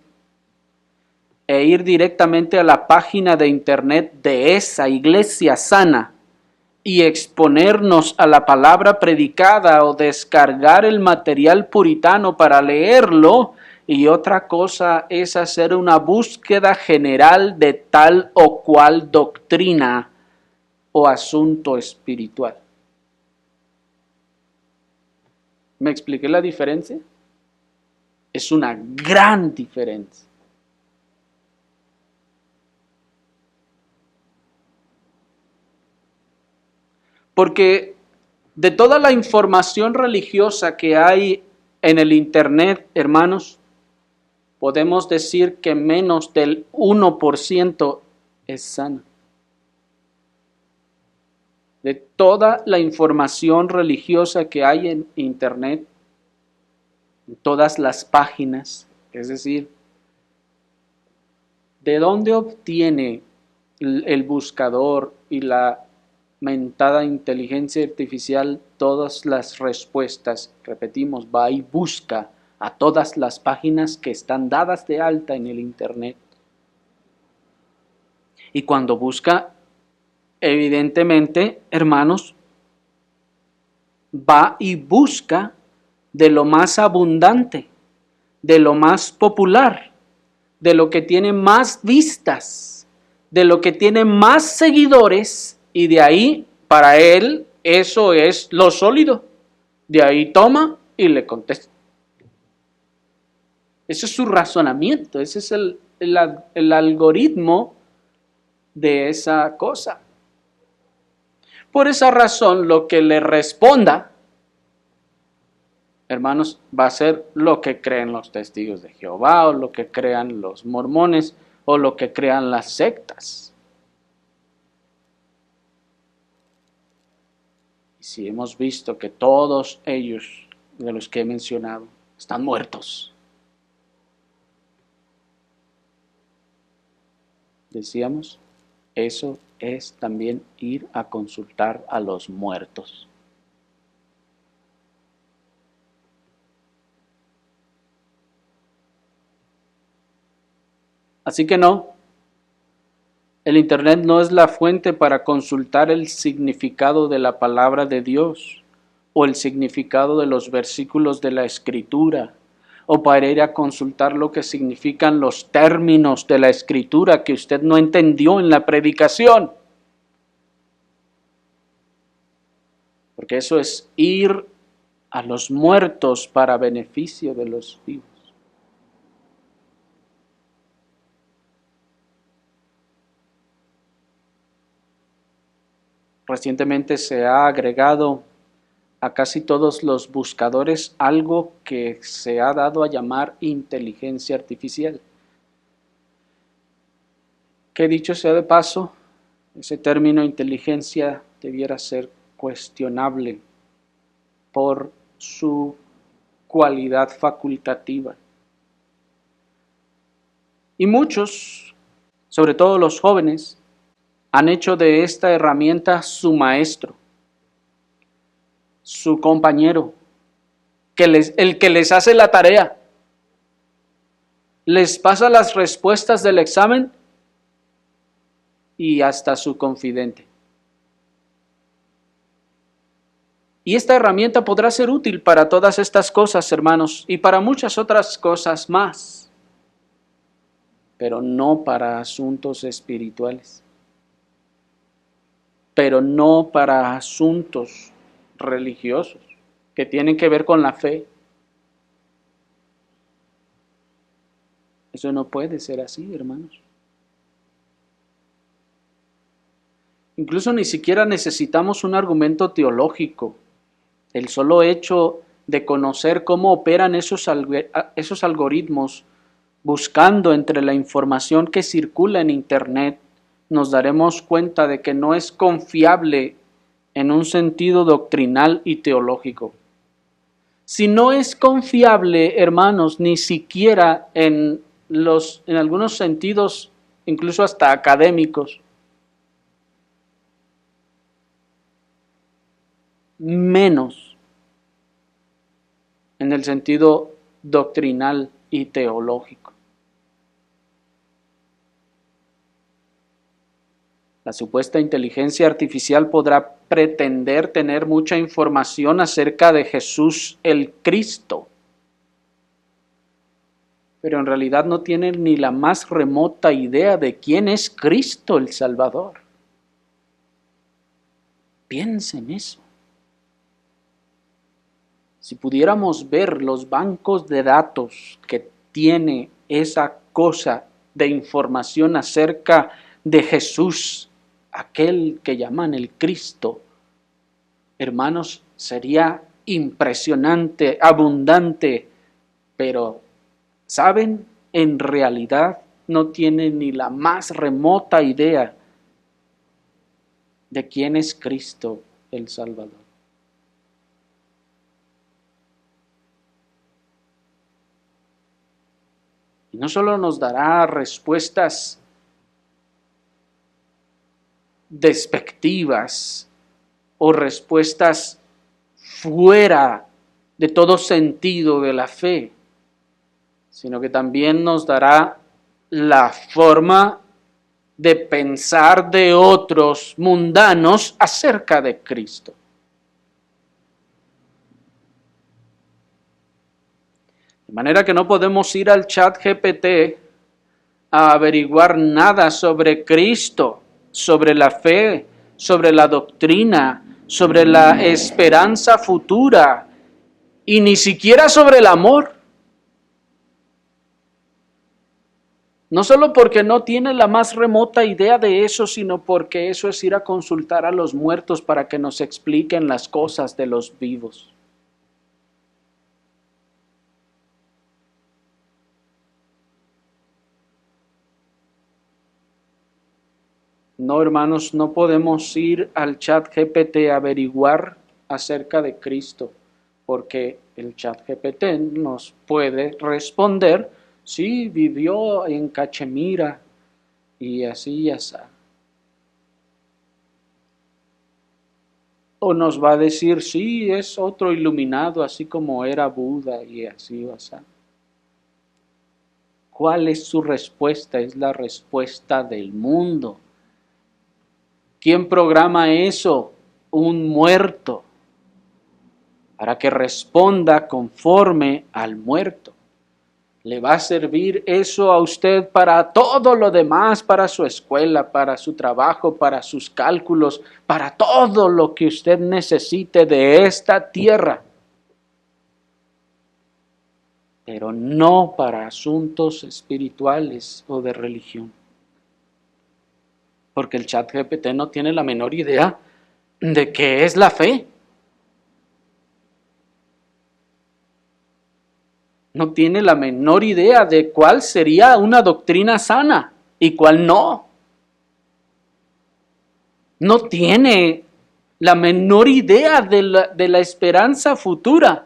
e ir directamente a la página de internet de esa iglesia sana y exponernos a la palabra predicada o descargar el material puritano para leerlo, y otra cosa es hacer una búsqueda general de tal o cual doctrina o asunto espiritual. ¿Me expliqué la diferencia? Es una gran diferencia. Porque de toda la información religiosa que hay en el internet, hermanos, podemos decir que menos del 1% es sana. De toda la información religiosa que hay en internet, en todas las páginas, es decir, ¿de dónde obtiene el buscador y la mentada inteligencia artificial todas las respuestas? Repetimos, va y busca a todas las páginas que están dadas de alta en el internet. Y cuando busca, evidentemente, hermanos, va y busca de lo más abundante, de lo más popular, de lo que tiene más vistas, de lo que tiene más seguidores, y de ahí, para él, eso es lo sólido. De ahí toma y le contesta. Ese es su razonamiento, ese es el algoritmo de esa cosa. Por esa razón, lo que le responda, hermanos, va a ser lo que creen los testigos de Jehová, o lo que crean los mormones, o lo que crean las sectas. Y si hemos visto que todos ellos, de los que he mencionado, están muertos. Decíamos, eso es también ir a consultar a los muertos. Así que no, el Internet no es la fuente para consultar el significado de la palabra de Dios o el significado de los versículos de la Escritura, o para ir a consultar lo que significan los términos de la Escritura que usted no entendió en la predicación. Porque eso es ir a los muertos para beneficio de los vivos. Recientemente se ha agregado a casi todos los buscadores algo que se ha dado a llamar inteligencia artificial. Que dicho sea de paso, ese término inteligencia debiera ser cuestionable por su cualidad facultativa. Y muchos, sobre todo los jóvenes, han hecho de esta herramienta su maestro, su compañero, el que les hace la tarea, les pasa las respuestas del examen y hasta su confidente. Y esta herramienta podrá ser útil para todas estas cosas, hermanos, y para muchas otras cosas más, pero no para asuntos espirituales, pero no para asuntos religiosos que tienen que ver con la fe. Eso no puede ser así, hermanos. Incluso ni siquiera necesitamos un argumento teológico. El solo hecho de conocer cómo operan esos algoritmos, buscando entre la información que circula en Internet, nos daremos cuenta de que no es confiable en un sentido doctrinal y teológico. Si no es confiable, hermanos, ni siquiera en algunos sentidos, incluso hasta académicos, menos en el sentido doctrinal y teológico. La supuesta inteligencia artificial podrá pretender tener mucha información acerca de Jesús el Cristo, pero en realidad no tiene ni la más remota idea de quién es Cristo el Salvador. Piensa en eso. Si pudiéramos ver los bancos de datos que tiene esa cosa de información acerca de Jesús, aquel que llaman el Cristo, hermanos, sería impresionante, abundante, pero, ¿saben? En realidad no tienen ni la más remota idea de quién es Cristo el Salvador. Y no solo nos dará respuestas despectivas o respuestas fuera de todo sentido de la fe, sino que también nos dará la forma de pensar de otros mundanos acerca de Cristo. De manera que no podemos ir al chat GPT a averiguar nada sobre Cristo, sobre la fe, sobre la doctrina, sobre la esperanza futura y ni siquiera sobre el amor. No solo porque no tiene la más remota idea de eso, sino porque eso es ir a consultar a los muertos para que nos expliquen las cosas de los vivos. No, hermanos, no podemos ir al chat GPT a averiguar acerca de Cristo, porque el chat GPT nos puede responder, sí, vivió en Cachemira y así y así. O nos va a decir, sí, es otro iluminado, así como era Buda y así o así. ¿Cuál es su respuesta? Es la respuesta del mundo. ¿Quién programa eso? Un muerto, para que responda conforme al muerto. ¿Le va a servir eso a usted para todo lo demás, para su escuela, para su trabajo, para sus cálculos, para todo lo que usted necesite de esta tierra? Pero no para asuntos espirituales o de religión. Porque el chat GPT no tiene la menor idea de qué es la fe. No tiene la menor idea de cuál sería una doctrina sana y cuál no. No tiene la menor idea de la esperanza futura.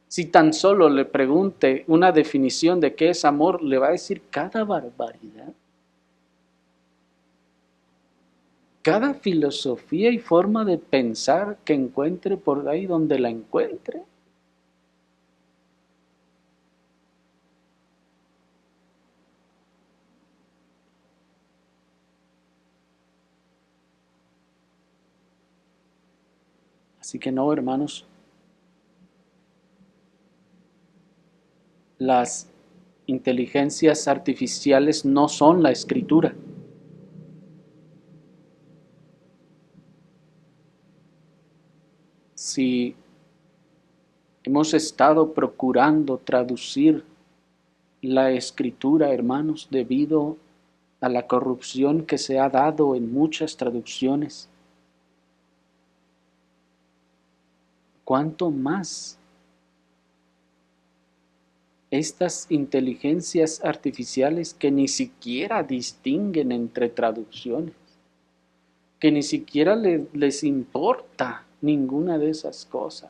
Si tan solo le pregunte una definición de qué es amor, le va a decir cada barbaridad. Cada filosofía y forma de pensar que encuentre por ahí donde la encuentre. Así que no, hermanos, las inteligencias artificiales no son la escritura. Si hemos estado procurando traducir la escritura, hermanos, debido a la corrupción que se ha dado en muchas traducciones, ¿cuánto más estas inteligencias artificiales que ni siquiera distinguen entre traducciones, que ni siquiera les importa ninguna de esas cosas?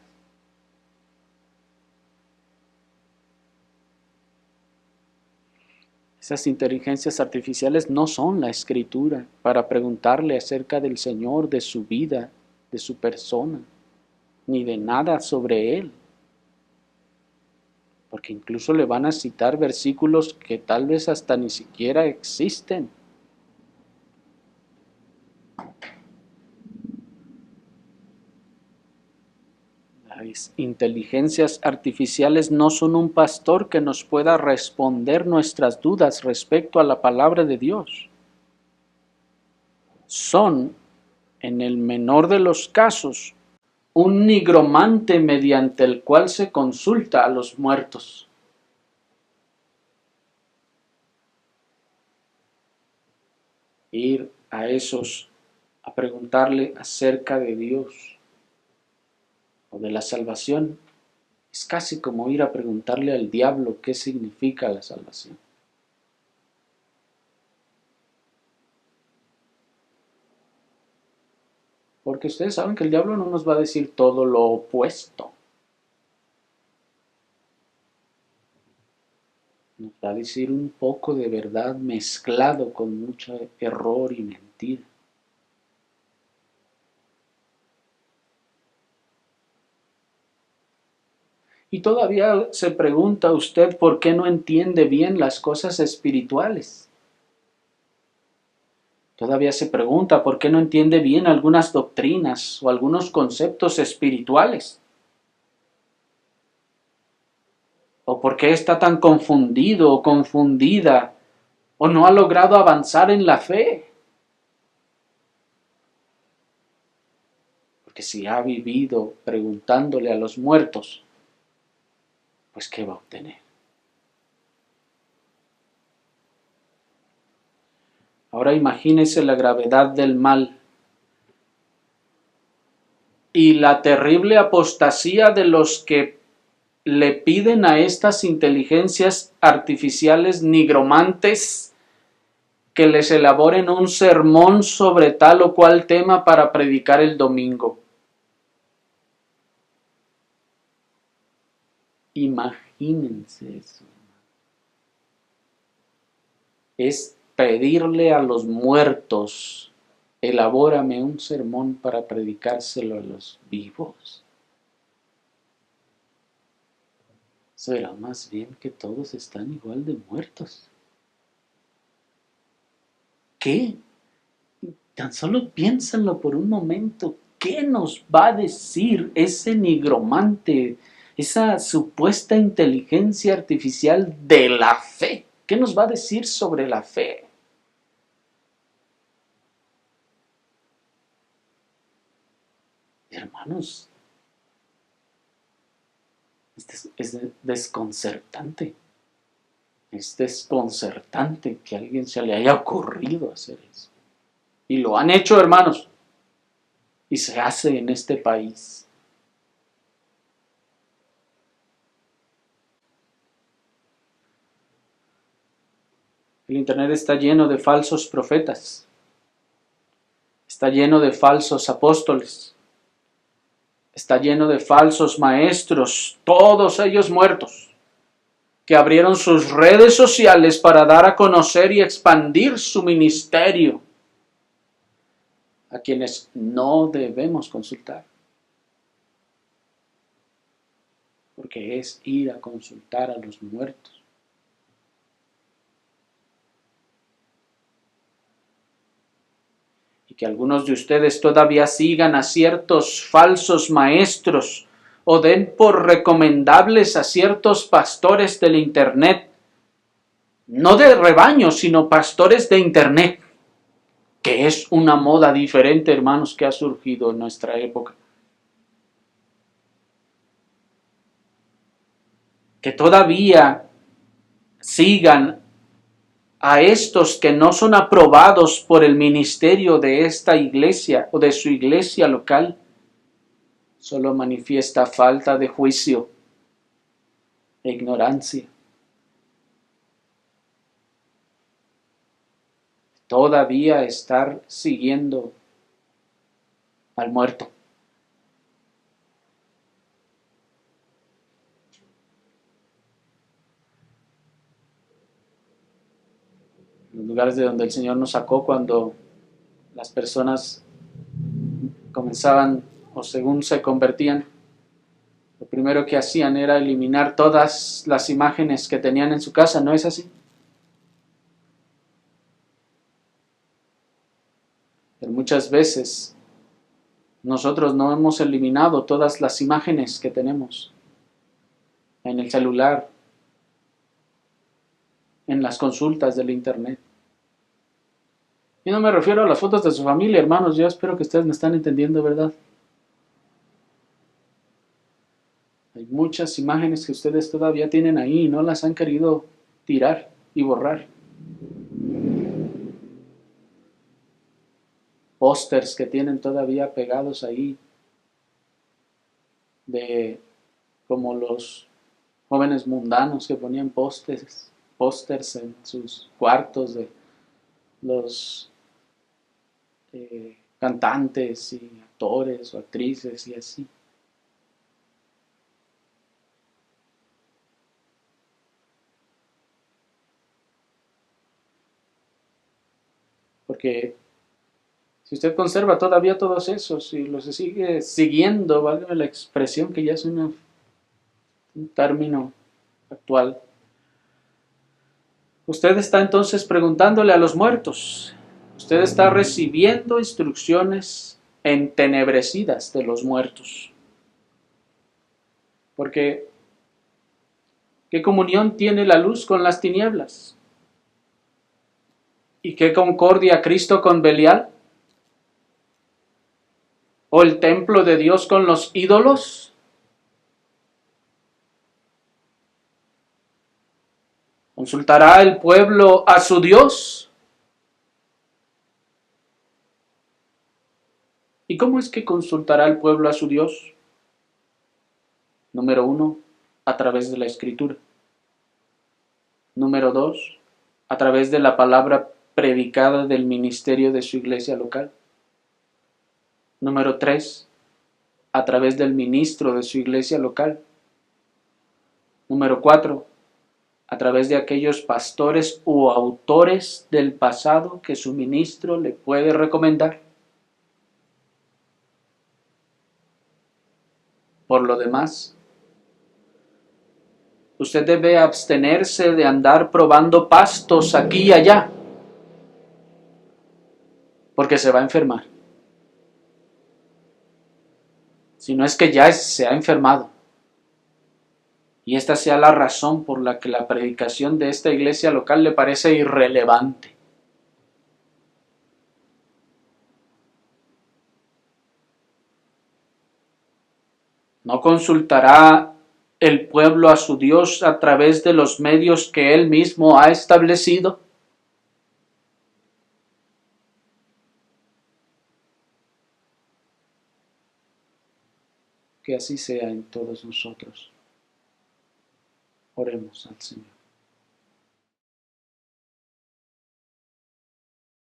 Esas inteligencias artificiales no son la escritura para preguntarle acerca del Señor, de su vida, de su persona, ni de nada sobre Él. Porque incluso le van a citar versículos que tal vez hasta ni siquiera existen. Las inteligencias artificiales no son un pastor que nos pueda responder nuestras dudas respecto a la palabra de Dios. Son, en el menor de los casos, un nigromante mediante el cual se consulta a los muertos. Ir a esos a preguntarle acerca de Dios o de la salvación es casi como ir a preguntarle al diablo qué significa la salvación. Porque ustedes saben que el diablo no nos va a decir todo lo opuesto. Nos va a decir un poco de verdad mezclado con mucho error y mentira. Y todavía se pregunta usted por qué no entiende bien las cosas espirituales. Todavía se pregunta por qué no entiende bien algunas doctrinas o algunos conceptos espirituales. ¿O por qué está tan confundido o confundida? ¿O no ha logrado avanzar en la fe? Porque si ha vivido preguntándole a los muertos, pues ¿qué va a obtener? Ahora imagínese la gravedad del mal y la terrible apostasía de los que le piden a estas inteligencias artificiales nigromantes que les elaboren un sermón sobre tal o cual tema para predicar el domingo. Imagínense eso. Es pedirle a los muertos, elabórame un sermón para predicárselo a los vivos. Será más bien que todos están igual de muertos. ¿Qué? Tan solo piénsenlo por un momento. ¿Qué nos va a decir ese nigromante, esa supuesta inteligencia artificial de la fe? ¿Qué nos va a decir sobre la fe? Hermanos, es desconcertante. Es desconcertante que a alguien se le haya ocurrido hacer eso. Y lo han hecho, hermanos. Y se hace en este país. El Internet está lleno de falsos profetas. Está lleno de falsos apóstoles. Está lleno de falsos maestros, todos ellos muertos, que abrieron sus redes sociales para dar a conocer y expandir su ministerio, a quienes no debemos consultar, porque es ir a consultar a los muertos. Que algunos de ustedes todavía sigan a ciertos falsos maestros o den por recomendables a ciertos pastores del Internet, no de rebaño, sino pastores de Internet, que es una moda diferente, hermanos, que ha surgido en nuestra época. Que todavía sigan a estos que no son aprobados por el ministerio de esta iglesia o de su iglesia local, solo manifiesta falta de juicio e ignorancia. Todavía estar siguiendo al muerto. Los lugares de donde el Señor nos sacó cuando las personas comenzaban o según se convertían, lo primero que hacían era eliminar todas las imágenes que tenían en su casa, ¿no es así? Pero muchas veces nosotros no hemos eliminado todas las imágenes que tenemos en el celular, en las consultas del Internet. Y no me refiero a las fotos de su familia, hermanos, yo espero que ustedes me están entendiendo, ¿verdad? Hay muchas imágenes que ustedes todavía tienen ahí y no las han querido tirar y borrar. Pósters que tienen todavía pegados ahí de como los jóvenes mundanos que ponían pósters en sus cuartos de los cantantes y actores o actrices y así. Porque si usted conserva todavía todos esos y los sigue siguiendo, válgame la expresión que ya es un término actual, usted está entonces preguntándole a los muertos. Usted está recibiendo instrucciones entenebrecidas de los muertos. Porque ¿Qué comunión tiene la luz con las tinieblas? ¿Y qué concordia Cristo con Belial? ¿O el templo de Dios con los ídolos? ¿Consultará el pueblo a su Dios? ¿Y cómo es que consultará el pueblo a su Dios? Número 1, a través de la Escritura. Número 2, a través de la palabra predicada del ministerio de su iglesia local. Número 3, a través del ministro de su iglesia local. Número 4, a través de aquellos pastores u autores del pasado que su ministro le puede recomendar. Por lo demás, usted debe abstenerse de andar probando pastos aquí y allá, porque se va a enfermar. Si no es que ya se ha enfermado. Y esta sea la razón por la que la predicación de esta iglesia local le parece irrelevante. ¿No consultará el pueblo a su Dios a través de los medios que él mismo ha establecido? Que así sea en todos nosotros. Oremos al Señor.